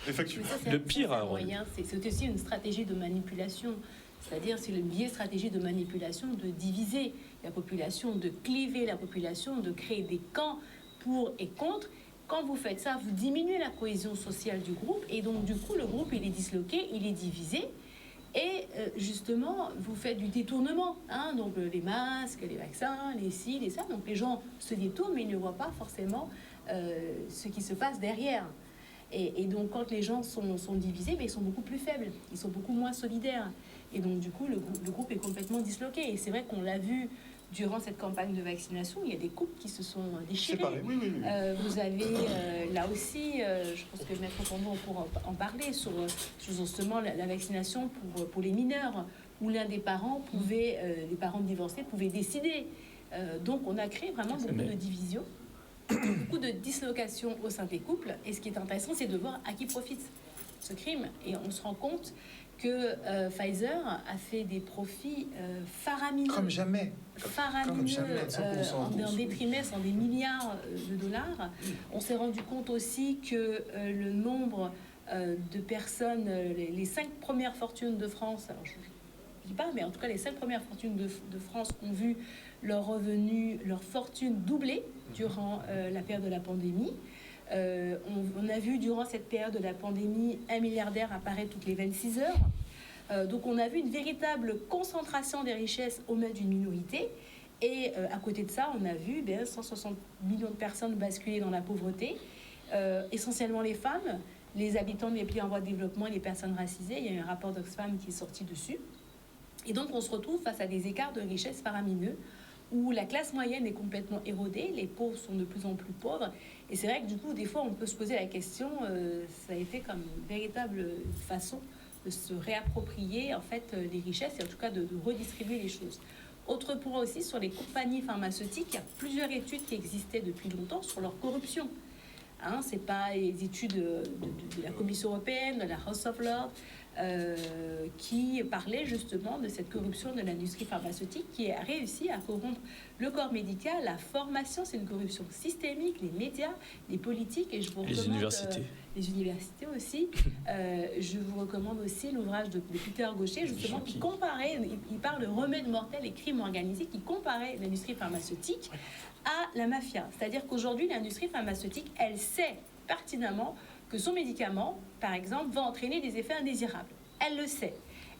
Effectivement. Le pire à c'est aussi une stratégie de manipulation. C'est-à-dire, c'est le biais stratégie de manipulation de diviser la population, de cliver la population, de créer des camps pour et contre. Quand vous faites ça, vous diminuez la cohésion sociale du groupe et donc du coup, le groupe, il est disloqué, il est divisé. Et justement, vous faites du détournement. Donc les masques, les vaccins, les ci, les ça. Donc les gens se détournent, mais ils ne voient pas forcément ce qui se passe derrière. Et donc, quand les gens sont divisés, mais ils sont beaucoup plus faibles, ils sont beaucoup moins solidaires. Et donc, du coup, le groupe est complètement disloqué. Et c'est vrai qu'on l'a vu durant cette campagne de vaccination, il y a des couples qui se sont déchirés. Oui. Vous avez là aussi, je pense que Maître Cambon pourra en parler, sur justement la vaccination pour les mineurs, où l'un des parents les parents divorcés pouvaient décider. Donc, on a créé vraiment beaucoup de divisions. Beaucoup de dislocation au sein des couples. Et ce qui est intéressant, c'est de voir à qui profite ce crime. Et on se rend compte que Pfizer a fait des profits faramineux. Comme jamais. Faramineux, en des trimestres, en des milliards de dollars. On s'est rendu compte aussi que le nombre de personnes, les 5 premières fortunes de France, alors je ne dis pas, mais en tout cas les 5 premières fortunes de France ont vu leurs revenus, leur fortune doubler durant la période de la pandémie. On a vu durant cette période de la pandémie un milliardaire apparaître toutes les 26 heures. Donc on a vu une véritable concentration des richesses aux mains d'une minorité. Et à côté de ça, on a vu 160 millions de personnes basculer dans la pauvreté, essentiellement les femmes, les habitants des pays en voie de développement et les personnes racisées. Il y a eu un rapport d'Oxfam qui est sorti dessus. Et donc on se retrouve face à des écarts de richesse faramineux, où la classe moyenne est complètement érodée, les pauvres sont de plus en plus pauvres. Et c'est vrai que du coup, des fois, on peut se poser la question, ça a été comme une véritable façon de se réapproprier en fait les richesses et en tout cas de redistribuer les choses. Autre point aussi sur les compagnies pharmaceutiques, il y a plusieurs études qui existaient depuis longtemps sur leur corruption. Ce n'est pas les études de la Commission européenne, de la House of Lords, qui parlait justement de cette corruption de l'industrie pharmaceutique qui a réussi à corrompre le corps médical. La formation, c'est une corruption systémique, les médias, les politiques, et je vous recommande, les universités aussi. Je vous recommande aussi l'ouvrage de Peter Gaucher, justement, qui comparait, il parle de remèdes mortels et crimes organisés, qui comparait l'industrie pharmaceutique à la mafia. C'est-à-dire qu'aujourd'hui, l'industrie pharmaceutique, elle sait pertinemment que son médicament, par exemple, va entraîner des effets indésirables. Elle le sait.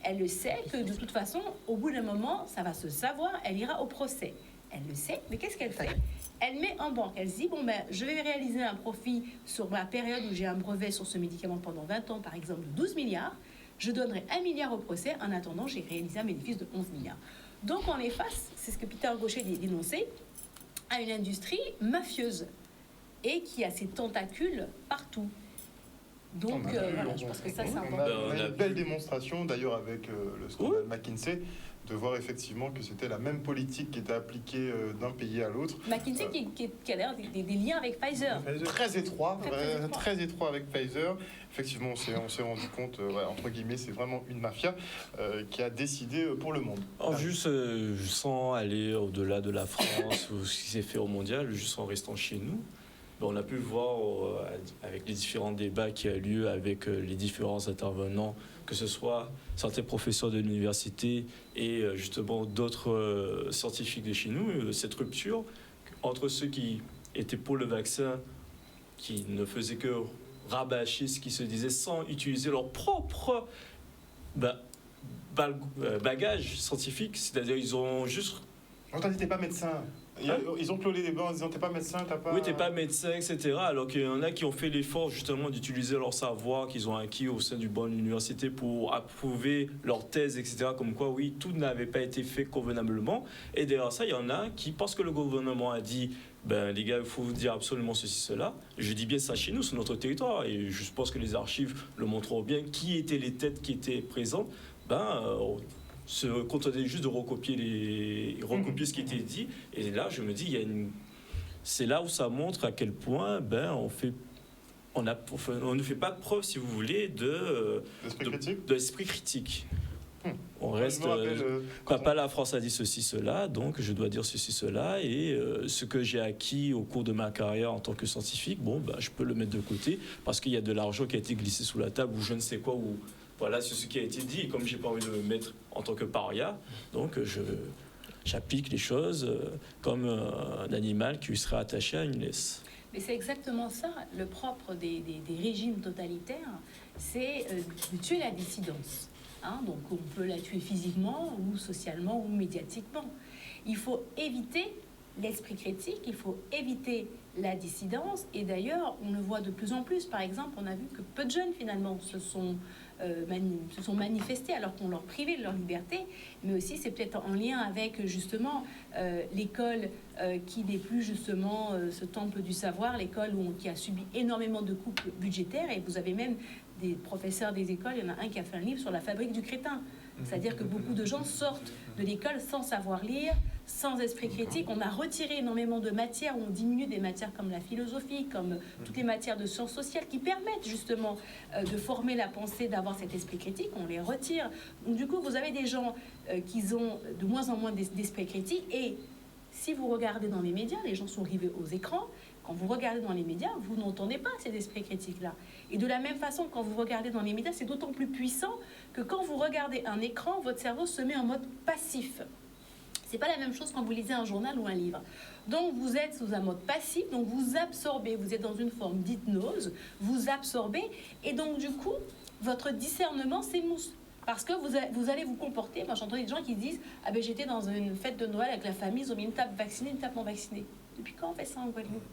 Elle le sait que de toute façon, au bout d'un moment, ça va se savoir, elle ira au procès. Elle le sait, mais qu'est-ce qu'elle fait? Elle met en banque. Elle se dit, je vais réaliser un profit sur ma période où j'ai un brevet sur ce médicament pendant 20 ans, par exemple, de 12 milliards. Je donnerai 1 milliard au procès. En attendant, j'ai réalisé un bénéfice de 11 milliards. Donc, on est face, c'est ce que Peter Gaucher dénonçait, à une industrie mafieuse et qui a ses tentacules partout. Donc, je pense que ça, c'est important. On a une belle démonstration, d'ailleurs, avec le scandale McKinsey, de voir effectivement que c'était la même politique qui était appliquée d'un pays à l'autre. McKinsey qui a d'ailleurs des liens avec Pfizer. Très étroit avec Pfizer. Effectivement, on s'est rendu compte, entre guillemets, c'est vraiment une mafia qui a décidé pour le monde. Juste sans aller au-delà de la France ou ce qui s'est fait au mondial, juste en restant chez nous, on a pu voir avec les différents débats qui ont eu lieu avec les différents intervenants, que ce soit certains professeurs de l'université et justement d'autres scientifiques de chez nous, cette rupture entre ceux qui étaient pour le vaccin, qui ne faisaient que rabâcher ce qui se disait sans utiliser leur propre bagage scientifique, c'est-à-dire ils ont juste... On t'a dit t'es pas médecin. Ils ont clôlé des bancs en disant t'es pas médecin, t'as pas... Oui, t'es pas médecin, etc. Alors qu'il y en a qui ont fait l'effort justement d'utiliser leur savoir qu'ils ont acquis au sein du banc de l'université pour approuver leur thèse, etc. Comme quoi, oui, tout n'avait pas été fait convenablement. Et derrière ça, il y en a qui, parce que le gouvernement a dit, les gars, il faut vous dire absolument ceci, cela. Je dis bien ça chez nous, sur notre territoire. Et je pense que les archives le montreront bien. Qui étaient les têtes qui étaient présentes se contentait juste de recopier ce qui était dit. Et là, je me dis, c'est là où ça montre à quel point on ne fait pas de preuve, si vous voulez, d'esprit critique. On reste... Papa, la France a dit ceci, cela, donc je dois dire ceci, cela. Et ce que j'ai acquis au cours de ma carrière en tant que scientifique, je peux le mettre de côté parce qu'il y a de l'argent qui a été glissé sous la table ou je ne sais quoi, ou... Voilà, c'est ce qui a été dit. Et comme j'ai pas envie de me mettre en tant que paria, donc j'applique les choses comme un animal qui serait attaché à une laisse. Mais c'est exactement ça. Le propre des régimes totalitaires, c'est de tuer la dissidence. Donc on peut la tuer physiquement ou socialement ou médiatiquement. Il faut éviter l'esprit critique, il faut éviter la dissidence. Et d'ailleurs, on le voit de plus en plus. Par exemple, on a vu que peu de jeunes, finalement, se sont manifestés alors qu'on leur privait de leur liberté. Mais aussi, c'est peut-être en lien avec, justement, l'école qui n'est plus, justement, ce temple du savoir, l'école qui a subi énormément de coupes budgétaires. Et vous avez même des professeurs des écoles, il y en a un qui a fait un livre sur la fabrique du crétin. C'est-à-dire que beaucoup de gens sortent de l'école sans savoir lire, sans esprit critique. On a retiré énormément de matières, on diminue des matières comme la philosophie, comme toutes les matières de sciences sociales qui permettent justement de former la pensée, d'avoir cet esprit critique. On les retire. Donc du coup, vous avez des gens qui ont de moins en moins d'esprit critique. Et si vous regardez dans les médias, les gens sont rivés aux écrans. Quand vous regardez dans les médias, vous n'entendez pas ces esprits critiques-là. Et de la même façon, quand vous regardez dans les médias, c'est d'autant plus puissant que quand vous regardez un écran, votre cerveau se met en mode passif. C'est pas la même chose quand vous lisez un journal ou un livre. Donc vous êtes sous un mode passif, donc vous absorbez, vous êtes dans une forme d'hypnose, vous absorbez, et donc du coup, votre discernement s'émousse. Parce que vous allez vous comporter. Moi, j'entends des gens qui disent « Ah ben j'étais dans une fête de Noël avec la famille, ils ont mis une table vaccinée, une table non vaccinée. » Depuis quand on fait ça en Guadeloupe ?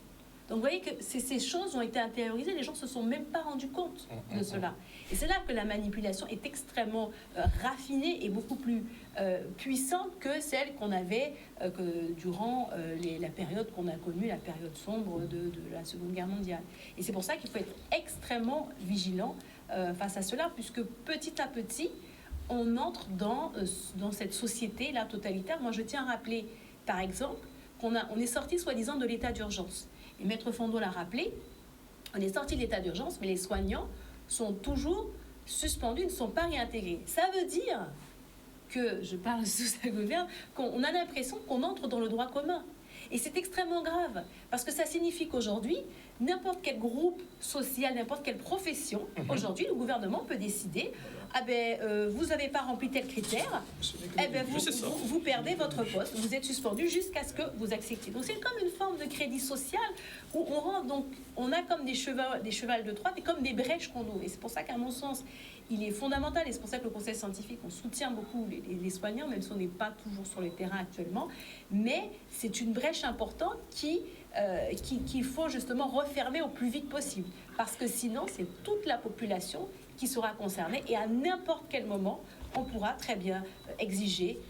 Donc vous voyez que ces choses ont été intériorisées, les gens ne se sont même pas rendus compte de cela. Et c'est là que la manipulation est extrêmement raffinée et beaucoup plus puissante que celle qu'on avait durant la période qu'on a connue, la période sombre de la Seconde Guerre mondiale. Et c'est pour ça qu'il faut être extrêmement vigilant face à cela, puisque petit à petit, on entre dans cette société-là totalitaire. Moi, je tiens à rappeler, par exemple, on est sorti soi-disant de l'état d'urgence. Et Maître Fondo l'a rappelé, on est sorti de l'état d'urgence, mais les soignants sont toujours suspendus, ils ne sont pas réintégrés. Ça veut dire que, je parle sous sa gouverne, qu'on a l'impression qu'on entre dans le droit commun. Et c'est extrêmement grave, parce que ça signifie qu'aujourd'hui, n'importe quel groupe social, n'importe quelle profession, aujourd'hui, le gouvernement peut décider vous n'avez pas rempli tel critère, vous perdez votre poste, vous êtes suspendu jusqu'à ce que vous acceptiez. Donc c'est comme une forme de crédit social où on a comme des chevals de Troie et comme des brèches qu'on ouvre. Et c'est pour ça qu'à mon sens, il est fondamental, et c'est pour ça que le conseil scientifique, on soutient beaucoup les soignants, même si on n'est pas toujours sur le terrain actuellement, mais c'est une brèche importante qu'il faut justement refermer au plus vite possible. Parce que sinon, c'est toute la population qui sera concernée, et à n'importe quel moment, on pourra très bien exiger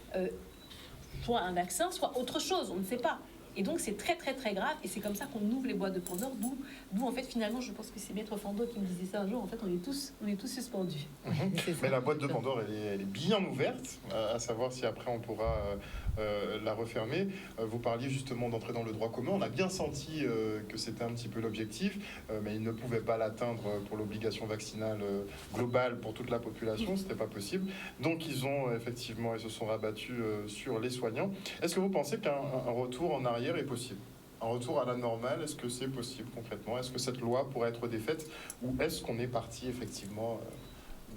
soit un vaccin, soit autre chose, on ne sait pas. Et donc c'est très très très grave, et c'est comme ça qu'on ouvre les boîtes de Pandore, d'où en fait finalement, je pense que c'est Maître Fondo qui me disait ça un jour, en fait on est tous suspendus. Mais la boîte de Pandore, elle est bien ouverte, à savoir si après on pourra la refermer. Vous parliez justement d'entrer dans le droit commun, on a bien senti que c'était un petit peu l'objectif, mais ils ne pouvaient pas l'atteindre pour l'obligation vaccinale globale pour toute la population, c'était pas possible. Donc ils se sont rabattus sur les soignants. Est-ce que vous pensez qu'un retour en arrière est possible ? Un retour à la normale, est-ce que c'est possible concrètement ? Est-ce que cette loi pourrait être défaite ? Ou est-ce qu'on est parti effectivement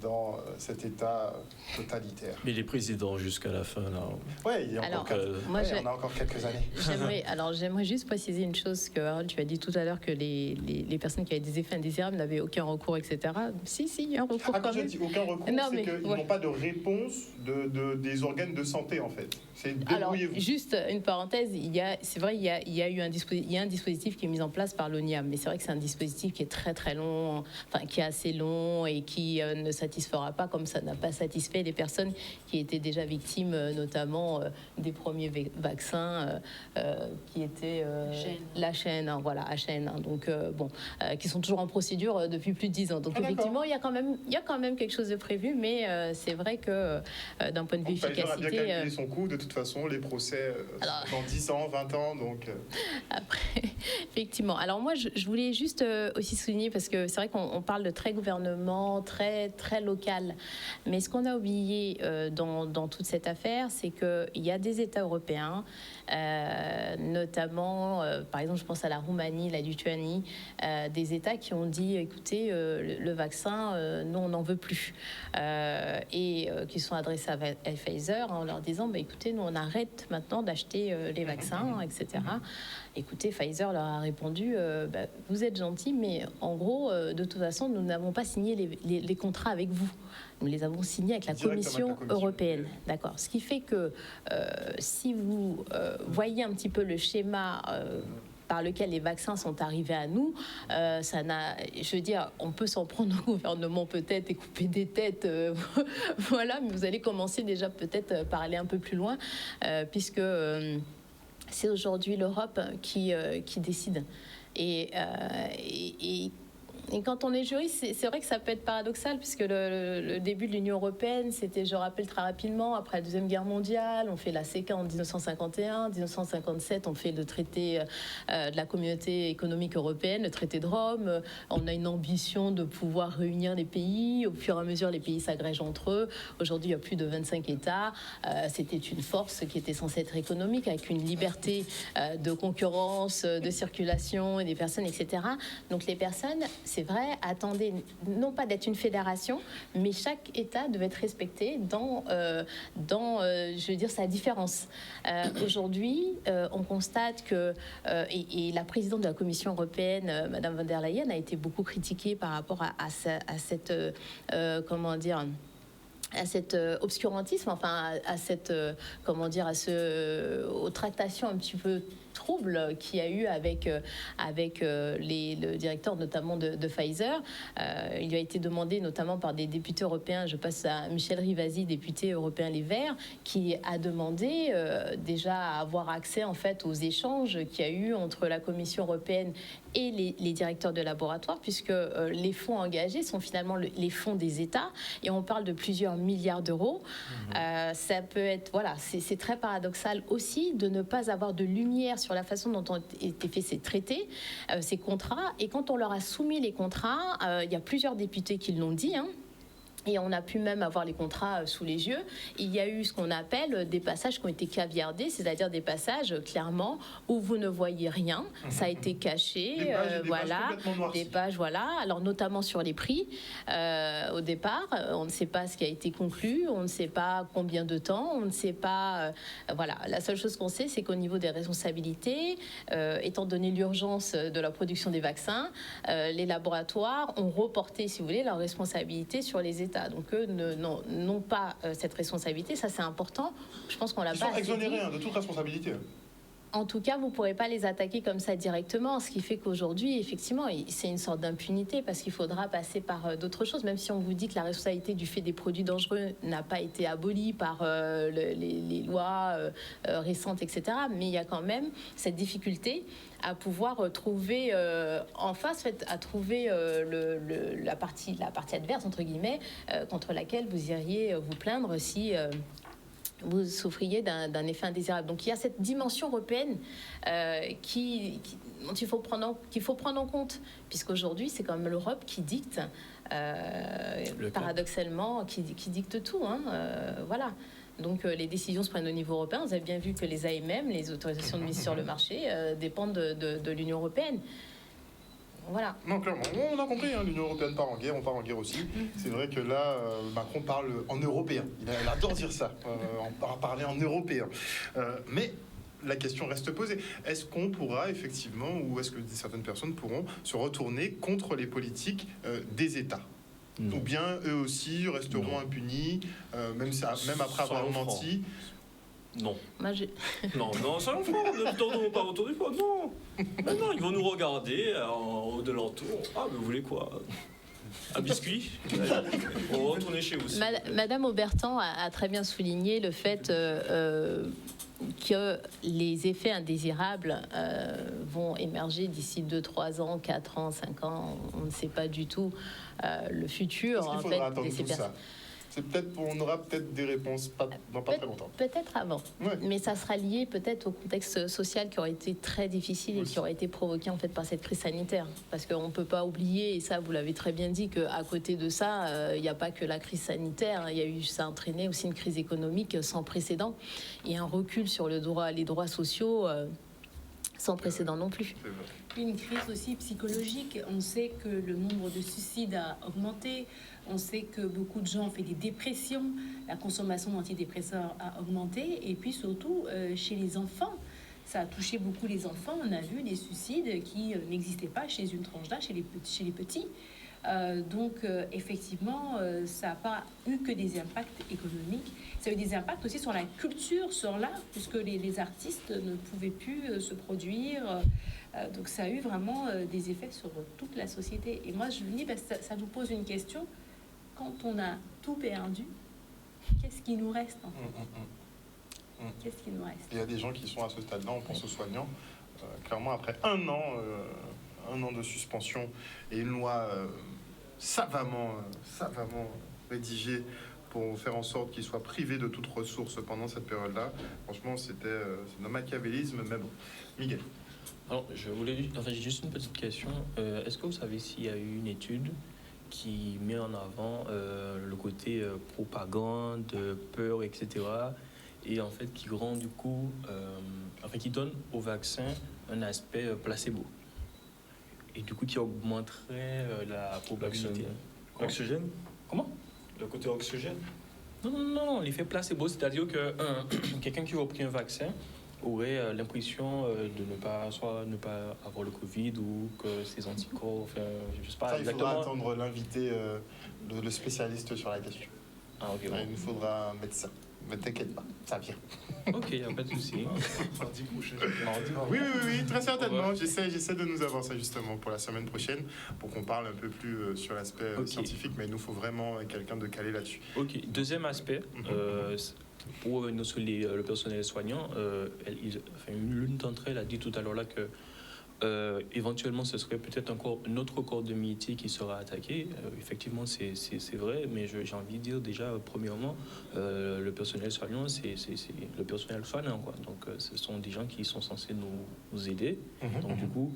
dans cet État totalitaire. Mais les présidents jusqu'à la fin, là. Ouais, il y a Alors, encore, moi, on a encore quelques années. J'aimerais juste préciser une chose que Harold, tu as dit tout à l'heure que les personnes qui avaient des effets indésirables n'avaient aucun recours, etc. Si, il y a un recours Quand quand je même. dis aucun recours, c'est qu'ils n'ont pas de réponse des organes de santé, en fait. C'est Alors, débrouillez-vous. juste une parenthèse, c'est vrai, il y a eu un dispositif qui est mis en place par l'ONIAM, mais c'est vrai que c'est un dispositif qui est très très long, enfin qui est assez long et qui ne satisfera pas, comme ça n'a pas satisfait les personnes qui étaient déjà victimes, notamment des premiers vaccins, qui étaient la chaîne, hein, voilà, HN, hein, donc qui sont toujours en procédure depuis plus de 10 ans. Donc effectivement, il y a quand même quelque chose de prévu, mais c'est vrai que d'un point de vue Pfizer efficacité, a bien calculé son coût. De toute façon, les procès sont dans 10 ans, 20 ans, donc... Après, effectivement. Alors moi, je voulais juste aussi souligner, parce que c'est vrai qu'on parle de très gouvernement, très, très local, mais ce qu'on a oublié dans toute cette affaire, c'est qu'il y a des États européens, notamment, par exemple, je pense à la Roumanie, la Lituanie, des États qui ont dit, écoutez, le vaccin, nous, on n'en veut plus. Et qui sont adressés à Pfizer en leur disant, écoutez, nous, on arrête maintenant d'acheter les vaccins, etc. Écoutez, Pfizer leur a répondu, vous êtes gentil, mais en gros, de toute façon, nous n'avons pas signé les contrats avec vous. Nous les avons signés avec la Commission européenne. D'accord. Ce qui fait que si vous voyez un petit peu le schéma par lequel les vaccins sont arrivés à nous, je veux dire, on peut s'en prendre au gouvernement peut-être et couper des têtes, voilà, mais vous allez commencer déjà peut-être par aller un peu plus loin, puisque c'est aujourd'hui l'Europe qui décide. Et quand on est juriste, c'est vrai que ça peut être paradoxal, puisque le début de l'Union européenne, c'était, je rappelle très rapidement, après la Deuxième Guerre mondiale, on fait la CECA en 1951, 1957, on fait le traité de la Communauté économique européenne, le traité de Rome. On a une ambition de pouvoir réunir les pays. Au fur et à mesure, les pays s'agrègent entre eux. Aujourd'hui, il y a plus de 25 États. C'était une force qui était censée être économique, avec une liberté de concurrence, de circulation et des personnes, etc. Donc les personnes, c'est vrai, attendaient non pas d'être une fédération, mais chaque État devait être respecté dans je veux dire, sa différence. Aujourd'hui, on constate que, et la présidente de la Commission européenne, Madame von der Leyen, a été beaucoup critiquée par rapport à cette, comment dire, à cet obscurantisme, enfin à cette, comment dire, aux tractations un petit peu troubles qu'il y a eu avec le directeur notamment de Pfizer. Il lui a été demandé notamment par des députés européens, je passe à Michel Rivasi, député européen Les Verts, qui a demandé déjà à avoir accès en fait aux échanges qu'il y a eu entre la Commission européenne et les directeurs de laboratoire, puisque les fonds engagés sont finalement les fonds des États, et on parle de plusieurs milliards d'euros. Ça peut être, voilà, c'est très paradoxal aussi de ne pas avoir de lumière sur la façon dont ont été faits ces traités, ces contrats, et quand on leur a soumis les contrats, il y a plusieurs députés qui l'ont dit, et on a pu même avoir les contrats sous les yeux. Il y a eu ce qu'on appelle des passages qui ont été caviardés, c'est-à-dire des passages clairement où vous ne voyez rien, ça a été caché, des pages, voilà. Alors notamment sur les prix, au départ, on ne sait pas ce qui a été conclu, on ne sait pas combien de temps, on ne sait pas, voilà. La seule chose qu'on sait, c'est qu'au niveau des responsabilités, étant donné l'urgence de la production des vaccins, les laboratoires ont reporté, si vous voulez, leurs responsabilités sur les États. Donc eux n'ont pas cette responsabilité, ça c'est important. Je pense qu'on l'a pas. Ils sont exonérés de toute responsabilité. En tout cas, vous ne pourrez pas les attaquer comme ça directement, ce qui fait qu'aujourd'hui, effectivement, c'est une sorte d'impunité parce qu'il faudra passer par d'autres choses, même si on vous dit que la responsabilité du fait des produits dangereux n'a pas été abolie par les lois récentes, etc. Mais il y a quand même cette difficulté à pouvoir trouver en face, à trouver la partie adverse, entre guillemets, contre laquelle vous iriez vous plaindre si... vous souffriez d'un effet indésirable. Donc il y a cette dimension européenne qu'il faut prendre en compte, puisqu'aujourd'hui c'est quand même l'Europe qui dicte, paradoxalement, qui dicte tout. Voilà. Donc les décisions se prennent au niveau européen. Vous avez bien vu que les AMM, les autorisations de mise sur le marché, dépendent de l'Union européenne. Voilà. Non, clairement. On a compris, hein, l'Union européenne part en guerre, on part en guerre aussi. C'est vrai que là, Macron parle en européen. Il adore dire ça, parler en européen. Mais la question reste posée. Est-ce qu'on pourra effectivement, ou est-ce que certaines personnes pourront se retourner contre les politiques des États ? Non. Ou bien eux aussi resteront impunis, même après avoir menti ? Non. Moi, Non, soyons francs, ne tournons pas autour du pot, non. Mais non, ils vont nous regarder de l'entour. Ah, mais vous voulez quoi? Un biscuit? On va retourner chez vous. Madame Aubertan a très bien souligné le fait que les effets indésirables vont émerger d'ici 2, 3 ans, 4 ans, 5 ans. On ne sait pas du tout le futur. Est-ce qu'il faudra attendre tout ça ? On aura peut-être des réponses dans pas très longtemps. Peut-être avant. Ouais. Mais ça sera lié peut-être au contexte social qui aurait été très difficile et qui aurait été provoqué en fait par cette crise sanitaire. Parce qu'on ne peut pas oublier, et ça vous l'avez très bien dit, qu'à côté de ça, il n'y a pas que la crise sanitaire. Ça a entraîné aussi une crise économique sans précédent et un recul sur les droits sociaux sans précédent non plus. Une crise aussi psychologique. On sait que le nombre de suicides a augmenté. On sait que beaucoup de gens ont fait des dépressions. La consommation d'antidépresseurs a augmenté. Et puis surtout, chez les enfants, ça a touché beaucoup les enfants. On a vu des suicides qui n'existaient pas chez une tranche d'âge, chez les petits. Donc, effectivement, ça n'a pas eu que des impacts économiques. Ça a eu des impacts aussi sur la culture, sur l'art, puisque les artistes ne pouvaient plus se produire. Donc, ça a eu vraiment des effets sur toute la société. Et moi, je me dis, ça nous pose une question. Quand on a tout perdu, qu'est-ce qui nous reste en fait ? Qu'est-ce qui nous reste ? Il y a des gens qui sont à ce stade-là, on pense aux soignants. Clairement, après un an de suspension et une loi savamment rédigée pour faire en sorte qu'ils soient privés de toute ressource pendant cette période-là, franchement, c'est un machiavélisme, mais bon. Miguel. Alors, j'ai juste une petite question. Est-ce que vous savez s'il y a eu une étude qui met en avant le côté propagande, peur, etc. et en fait qui rend du coup, qui donne au vaccin un aspect placebo et du coup qui augmenterait la probabilité. Oxygène? Comment? Le côté oxygène? Non, l'effet placebo, c'est-à-dire que quelqu'un qui aurait pris un vaccin aurait l'impression de ne pas avoir le Covid ou que ses anticorps, je sais pas ça, exactement. Il faudra attendre l'invité, le spécialiste sur la question. Ah, ok. Bon. Il nous faudra mettre ça. Mais t'inquiète pas, ça vient. Ok, il n'y a pas de souci. Mardi prochain. Oui, très certainement. J'essaie de nous avoir ça justement pour la semaine prochaine, pour qu'on parle un peu plus sur l'aspect scientifique, mais il nous faut vraiment quelqu'un de calé là-dessus. Ok, deuxième aspect, pour revenir sur le personnel soignant, l'une d'entre elles a dit tout à l'heure là que éventuellement ce serait peut-être encore un autre corps de métier qui sera attaqué. Effectivement, c'est vrai, mais j'ai envie de dire déjà, premièrement, le personnel soignant, c'est le personnel soignant, quoi. Donc, ce sont des gens qui sont censés nous aider. Donc, du coup,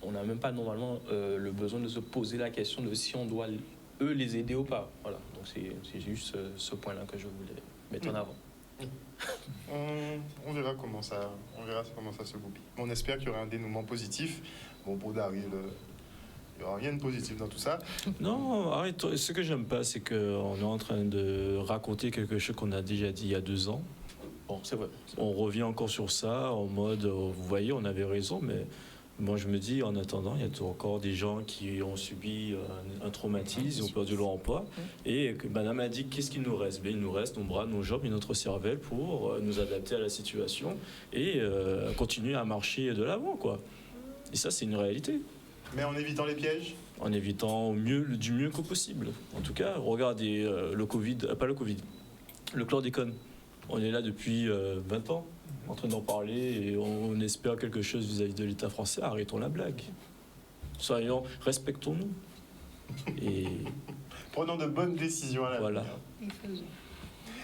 on n'a même pas normalement le besoin de se poser la question de si on doit, eux, les aider ou pas. Voilà, donc c'est juste ce point-là que je voulais mettre en avant. On verra comment ça se goupille. On espère qu'il y aura un dénouement positif. Bon, pour Daryl, il n'y aura rien de positif dans tout ça. Non, arrête. Ce que j'aime pas, c'est qu'on est en train de raconter quelque chose qu'on a déjà dit il y a 2 ans. Bon, c'est vrai. On revient encore sur ça en mode, vous voyez, on avait raison, mais moi je me dis, en attendant, il y a encore des gens qui ont subi un traumatisme, ils ont perdu leur emploi, et que madame a dit, qu'est-ce qu'il nous reste? Il nous reste nos bras, nos jambes et notre cervelle pour nous adapter à la situation et continuer à marcher de l'avant, quoi. Et ça, c'est une réalité. Mais en évitant les pièges? En évitant du mieux que possible. En tout cas, regardez le chlordécone. On est là depuis 20 ans, en train d'en parler, et on espère quelque chose vis-à-vis de l'État français. Arrêtons la blague. Respectons-nous. Et prenons de bonnes décisions à l'avenir. Voilà.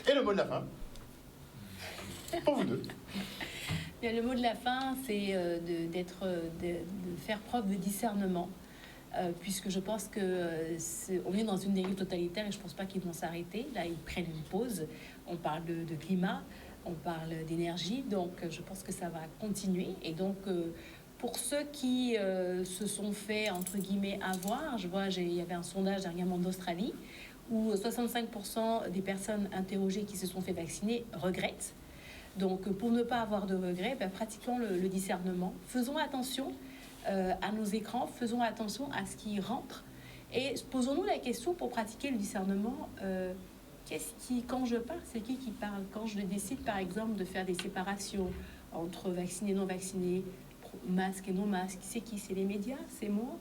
Et le mot de la fin, pour vous deux. Bien, le mot de la fin, c'est de faire preuve de discernement, puisque je pense qu'on est dans une dérive totalitaire et je ne pense pas qu'ils vont s'arrêter. Là, ils prennent une pause. On parle de climat, on parle d'énergie, donc je pense que ça va continuer. Et donc, Pour ceux qui se sont fait, entre guillemets, avoir, je vois, il y avait un sondage dernièrement d'Australie où 65% des personnes interrogées qui se sont fait vacciner regrettent. Donc, pour ne pas avoir de regrets, pratiquons le discernement. Faisons attention à nos écrans, faisons attention à ce qui rentre. Et posons-nous la question pour pratiquer le discernement. Quand je parle, c'est qui parle? Quand je décide, par exemple, de faire des séparations entre vaccinés et non vaccinés, masque et non masque, c'est qui? C'est les médias, c'est moi.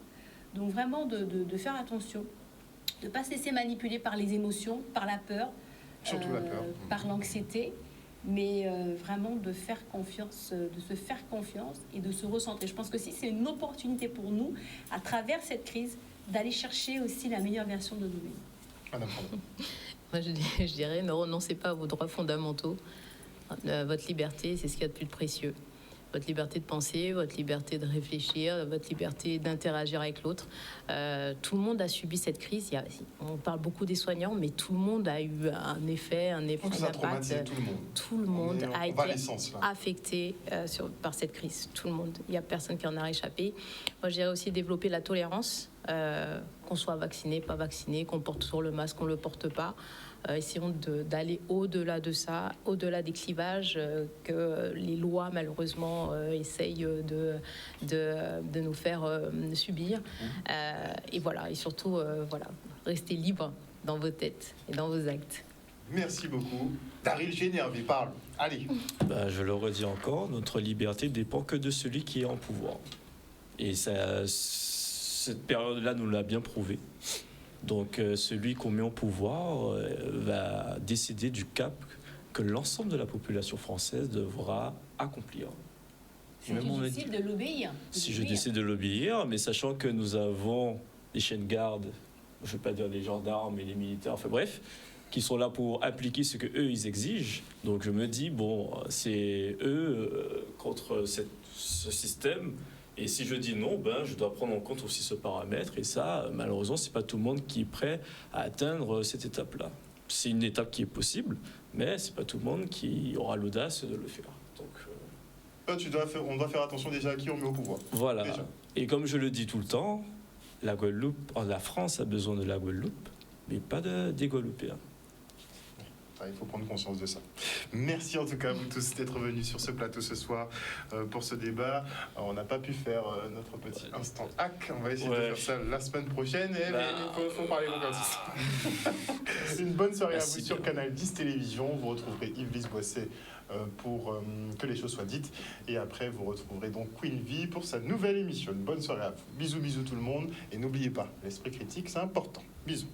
Donc vraiment de faire attention, de ne pas se laisser manipuler par les émotions, par la peur, Surtout la peur. par l'anxiété, mais vraiment de faire confiance, de se faire confiance et de se recentrer. Je pense que si c'est une opportunité pour nous, à travers cette crise, d'aller chercher aussi la meilleure version de nous-mêmes. Madame Moi, je dirais, ne renoncez pas à vos droits fondamentaux. Votre liberté, c'est ce qu'il y a de plus précieux. Votre liberté de penser, votre liberté de réfléchir, votre liberté d'interagir avec l'autre. Tout le monde a subi cette crise. On parle beaucoup des soignants, mais tout le monde a eu un effet, Ça a traumatisé tout le monde. Tout le monde a été valescence, là. affecté par cette crise. Tout le monde. Il n'y a personne qui en a échappé. Moi, je dirais aussi développer la tolérance, qu'on soit vacciné, pas vacciné, qu'on porte toujours le masque, qu'on ne le porte pas. Essayons d'aller au-delà de ça, au-delà des clivages que les lois, malheureusement, essayent de nous faire subir. Et voilà, et surtout, restez libres dans vos têtes et dans vos actes. Merci beaucoup. Daryl Génervé, parle. Allez. Je le redis encore, notre liberté dépend que de celui qui est en pouvoir. Et cette période-là nous l'a bien prouvé. Donc celui qu'on met en pouvoir va décider du cap que l'ensemble de la population française devra accomplir. Si tu décides de l'obéir. Si je décide de l'obéir, mais sachant que nous avons des chiens de garde, je ne vais pas dire les gendarmes et les militaires, enfin bref, qui sont là pour appliquer ce que eux ils exigent. Donc je me dis, bon, c'est eux contre ce système. Et si je dis non, je dois prendre en compte aussi ce paramètre. Et ça, malheureusement, c'est pas tout le monde qui est prêt à atteindre cette étape-là. C'est une étape qui est possible, mais c'est pas tout le monde qui aura l'audace de le faire. Donc, on doit faire attention déjà à qui on met au pouvoir. Voilà. Déjà. Et comme je le dis tout le temps, la France a besoin de la Guadeloupe, mais pas des Guadeloupéens. Il faut prendre conscience de ça. Merci en tout cas à vous tous d'être venus sur ce plateau ce soir pour ce débat. Alors, on n'a pas pu faire notre petit instant hack. On va essayer de faire ça la semaine prochaine. Mais il faut parler comme ça. Une bonne soirée à vous sur Canal 10 Télévision. Vous retrouverez Yves Lys-Boisset pour que les choses soient dites. Et après, vous retrouverez donc Queen V pour sa nouvelle émission. Une bonne soirée à vous. Bisous, bisous tout le monde. Et n'oubliez pas, l'esprit critique, c'est important. Bisous.